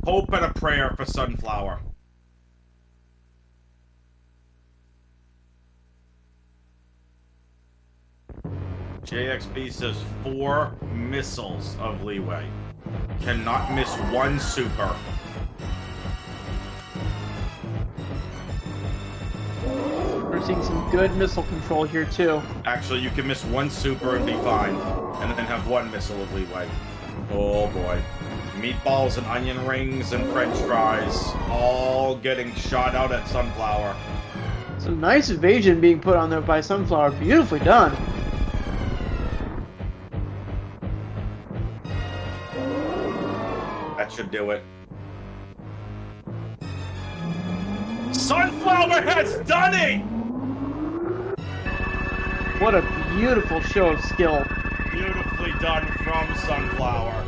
Hope and a prayer for Sunflower. JXB says 4 missiles of leeway. Cannot miss 1 super. We're seeing some good missile control here too. Actually, you can miss 1 super and be fine. And then have 1 missile of leeway. Oh boy. Meatballs and onion rings and french fries. All getting shot out at Sunflower. Some nice evasion being put on there by Sunflower. Beautifully done. That should do it. Sunflower has done it! What a beautiful show of skill. Beautifully done from Sunflower.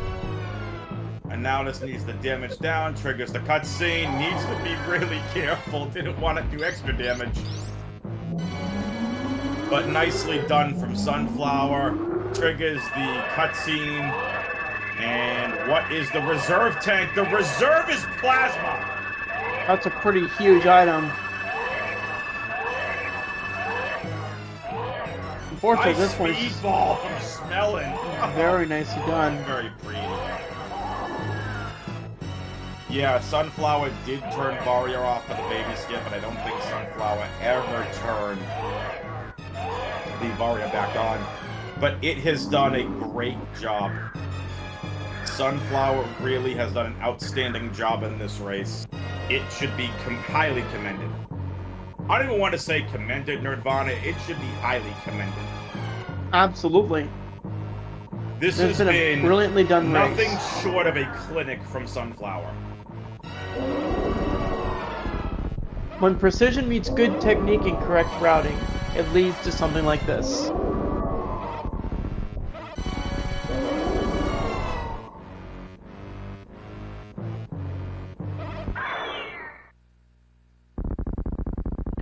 And now this needs the damage down, triggers the cutscene, needs to be really careful, didn't want to do extra damage. But nicely done from Sunflower, triggers the cutscene. And what is the reserve tank? The reserve is plasma! That's a pretty huge item. Unfortunately, this one's speedball from Smelon. very nicely done. Very pretty. Yeah, Sunflower did turn Varia off for the baby skip, but I don't think Sunflower ever turned the Varia back on. But it has done a great job. Sunflower really has done an outstanding job in this race. It should be highly commended. I don't even want to say commended, Nerdvana. It should be highly commended. Absolutely. This There's has been been a brilliantly done nothing race. short of a clinic from Sunflower. When precision meets good technique and correct routing, it leads to something like this.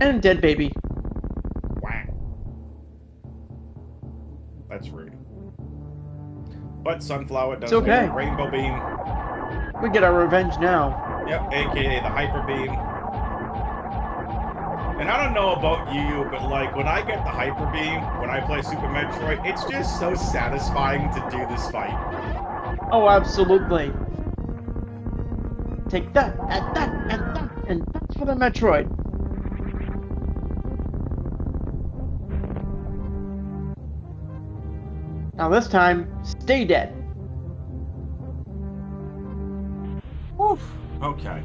And a dead baby. Wow. That's rude. But Sunflower does It's okay. have a Rainbow Beam. We get our revenge now. Yep, aka the Hyper Beam. And I don't know about you, but like when I get the Hyper Beam, when I play Super Metroid, it's just so satisfying to do this fight. Oh, absolutely. Take that, and that, and that, and that's for the Metroid. Now this time, stay dead. Oof. Okay.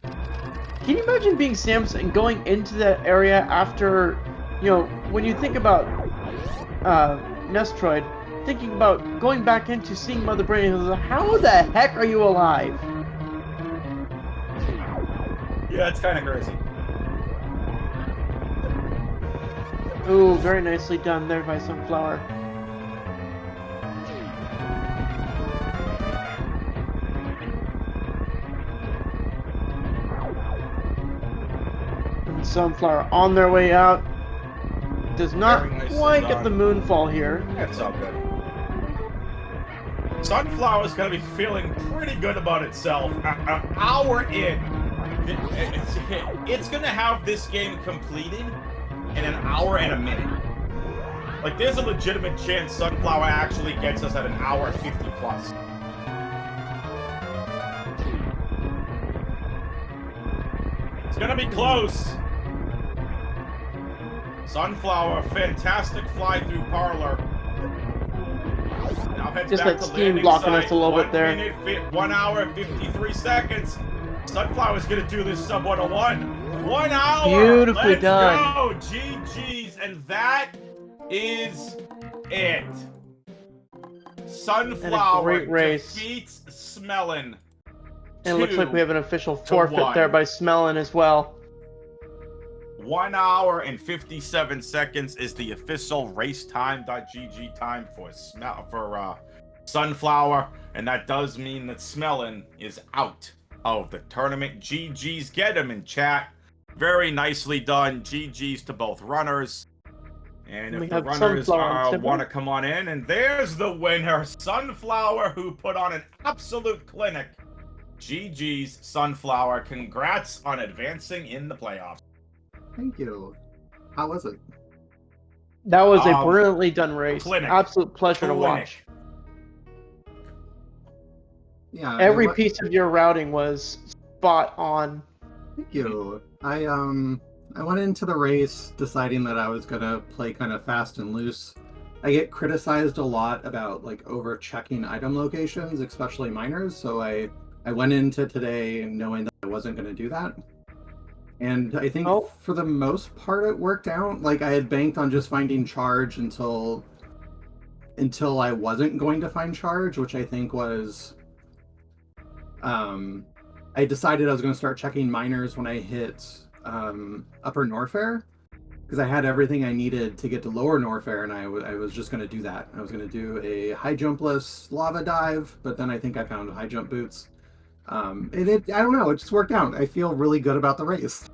Can you imagine being Samus and going into that area after, when you think about Metroid, thinking about going back into seeing Mother Brain, how the heck are you alive? Yeah, it's kind of crazy. Ooh, very nicely done there by Sunflower. And Sunflower on their way out. Does not quite get the moonfall here. That's all good. Sunflower's gonna be feeling pretty good about itself. An hour in, it's gonna have this game completed in an hour and a minute. Like, there's a legitimate chance Sunflower actually gets us at an hour 50 plus. It's gonna be close. Sunflower, fantastic fly through parlor. Now heads Just back like to steam landing blocking site. us a little bit there. 1 hour and 53 seconds. Sunflower's gonna do this sub 101. 1 hour. Beautifully Let's done. go. GG's, and that is it. Sunflower great race. defeats Smelon. And it looks like we have an official 2-1. forfeit there by Smelon as well. 1 hour and 57 seconds is the official race time.gg time for Sunflower, and that does mean that Smelon is out of the tournament. GG's, get him in chat. Very nicely done. GG's to both runners. And if the runners want to come on in, and there's the winner, Sunflower, who put on an absolute clinic. GG's, Sunflower. Congrats on advancing in the playoffs. Thank you. How was it? That was a brilliantly done race. Clinic. Absolute pleasure to watch. Yeah. Every piece of your routing was spot on. Thank you. I went into the race deciding that I was gonna play kind of fast and loose. I get criticized a lot about like over checking item locations, especially miners. So I went into today knowing that I wasn't gonna do that. And I think for the most part it worked out. Like I had banked on just finding charge until I wasn't going to find charge, which I think was I decided I was going to start checking miners when I hit Upper Norfair, because I had everything I needed to get to Lower Norfair, and I was just going to do that. I was going to do a high jumpless lava dive, but then I think I found high jump boots. I don't know, it just worked out. I feel really good about the race.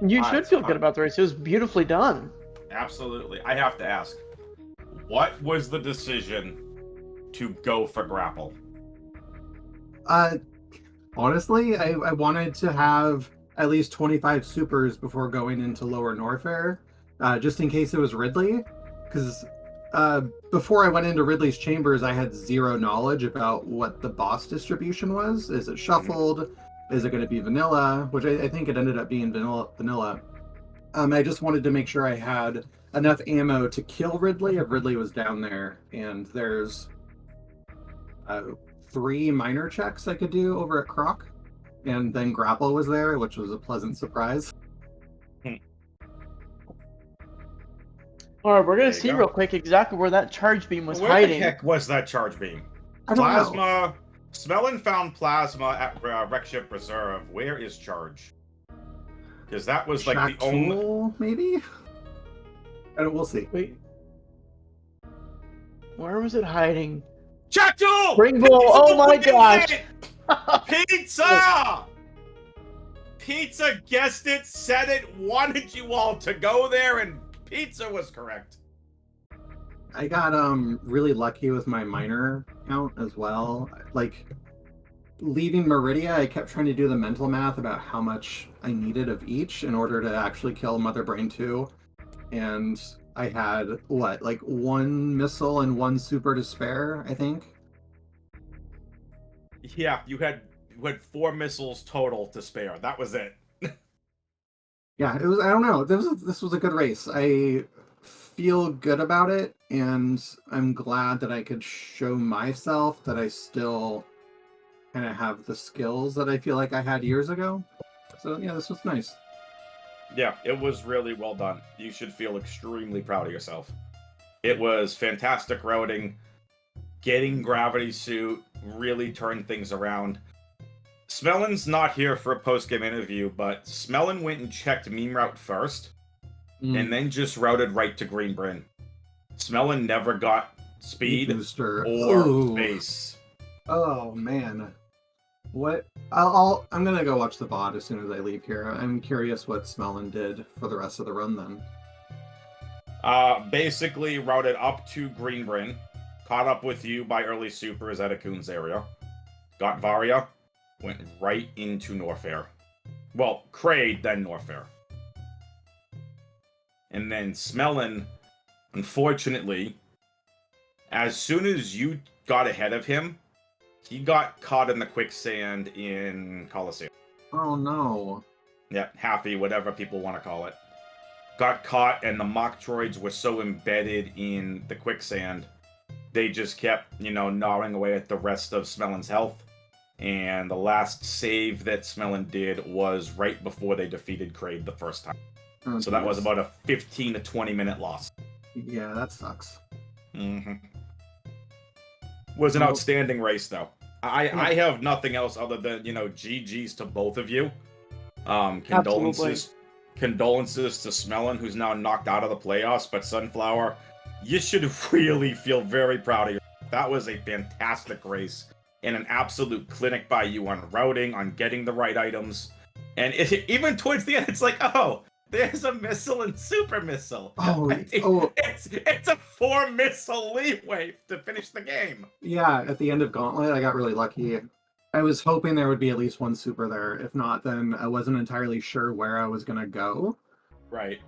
You should feel good about the race. It was beautifully done. Absolutely. I have to ask, what was the decision to go for grapple? Honestly, I wanted to have at least 25 supers before going into Lower Norfair, just in case it was Ridley, because before I went into Ridley's chambers, I had zero knowledge about what the boss distribution was. Is it shuffled? Is it going to be vanilla? Which I think it ended up being vanilla. I just wanted to make sure I had enough ammo to kill Ridley if Ridley was down there. And there's 3 minor checks I could do over at Croc. And then Grapple was there, which was a pleasant surprise. All right, we're going to see real quick exactly where that charge beam was hiding. Where the heck was that charge beam? I don't Plasma. know. Smelon found plasma at Wreckship Reserve. Where is charge? Because that was like Shack the only... Tool, maybe? We'll see. Wait. Where was it hiding? Shack Tool! Ring Bull! Pizza Oh my wins gosh! it! Pizza! Pizza guessed it, said it, wanted you all to go there, and pizza was correct. I got really lucky with my miner count as well. Like leaving Meridia, I kept trying to do the mental math about how much I needed of each in order to actually kill Mother Brain 2. And I had what, like 1 missile and 1 super to spare, I think. Yeah, you had 4 missiles total to spare. That was it. Yeah, it was. I don't know. This was a good race. I feel good about it, and I'm glad that I could show myself that I still kind of have the skills that I feel like I had years ago. So yeah, this was nice. Yeah, it was really well done. You should feel extremely proud of yourself. It was fantastic routing. Getting Gravity Suit really turned things around. Smelon's not here for a post-game interview, but Smelon went and checked meme route first, and then just routed right to Green Bryn. Smelon never got speed Booster or Ooh. base. Oh man, what? I'm gonna go watch the VOD as soon as I leave here. I'm curious what Smelon did for the rest of the run then. Basically routed up to Green Bryn, caught up with you by early supers at Akun's area, got Varia, went right into Norfair. Well, Kraid, then Norfair. And then Smelon, unfortunately, as soon as you got ahead of him, he got caught in the quicksand in Coliseum. Oh no. Yeah, Happy, whatever people want to call it. Got caught, and the Metroids were so embedded in the quicksand, they just kept, gnawing away at the rest of Smelon's health. And the last save that Smelon did was right before they defeated Kraid the first time. Oh, so that was about a 15 to 20 minute loss. Yeah, that sucks. Was an outstanding race, though. I have nothing else other than, GG's to both of you. Condolences to Smelon, who's now knocked out of the playoffs, but Sunflower, you should really feel very proud of yourself. That was a fantastic race and an absolute clinic by you on routing, on getting the right items. And even towards the end, it's like, oh, there's a missile and super missile. It's a 4 missile leeway to finish the game. Yeah, at the end of Gauntlet, I got really lucky. I was hoping there would be at least 1 super there. If not, then I wasn't entirely sure where I was going to go. Right.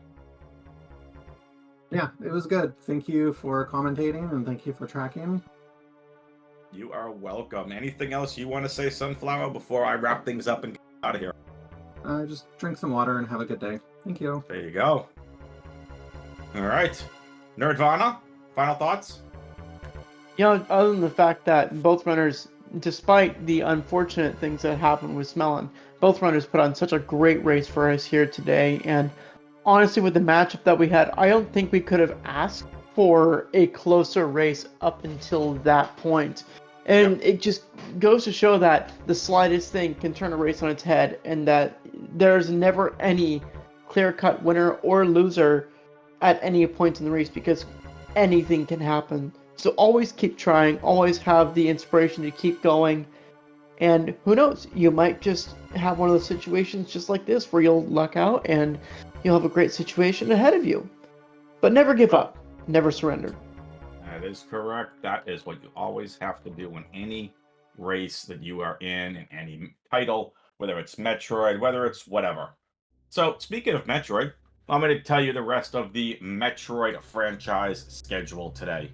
Yeah, it was good. Thank you for commentating, and thank you for tracking. You are welcome. Anything else you want to say, Sunflower, before I wrap things up and get out of here? Just drink some water and have a good day. Thank you. There you go. All right. Nerdvana, final thoughts? Other than the fact that both runners, despite the unfortunate things that happened with Smelon, both runners put on such a great race for us here today. And honestly, with the matchup that we had, I don't think we could have asked for a closer race up until that point. And it just goes to show that the slightest thing can turn a race on its head, and that there's never any clear-cut winner or loser at any point in the race, because anything can happen. So always keep trying, always have the inspiration to keep going, and who knows, you might just have one of those situations just like this where you'll luck out and you'll have a great situation ahead of you. But never give up, never surrender. That is correct. That is what you always have to do in any race that you are in any title, whether it's Metroid, whether it's whatever. So, speaking of Metroid, I'm going to tell you the rest of the Metroid franchise schedule today.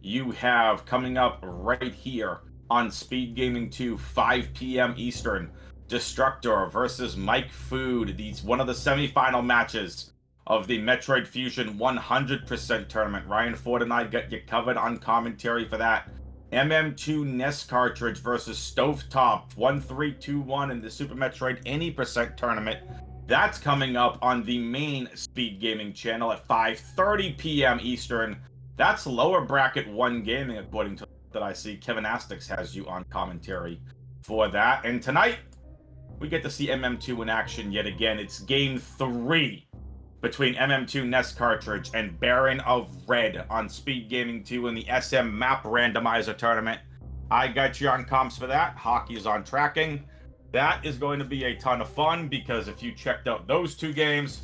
You have coming up right here on SpeedGaming 2, 5 p.m. Eastern, Destructor versus Mike Food. These one of the semifinal matches of the Metroid Fusion 100% tournament. Ryan Ford and I got you covered on commentary for that. MM2 NES cartridge versus Stovetop 1321 in the Super Metroid Any % tournament. That's coming up on the main Speed Gaming channel at 5:30 p.m. Eastern. That's lower bracket 1 gaming, according to that I see. Kevin Astix has you on commentary for that. And tonight, we get to see MM2 in action yet again. It's game 3 between MM2 NES cartridge and Baron of Red on Speed Gaming 2 in the SM Map Randomizer tournament. I got you on comps for that. Hockey is on tracking. That is going to be a ton of fun because if you checked out those 2 games,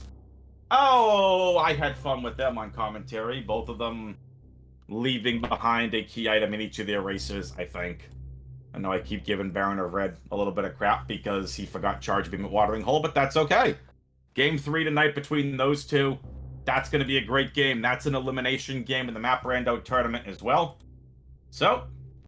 oh, I had fun with them on commentary. Both of them leaving behind a key item in each of their races, I think. I know I keep giving Baron of Red a little bit of crap because he forgot Charge Beam at Watering Hole, but that's okay. Game 3 tonight between those 2. That's going to be a great game. That's an elimination game in the Map Rando tournament as well. So,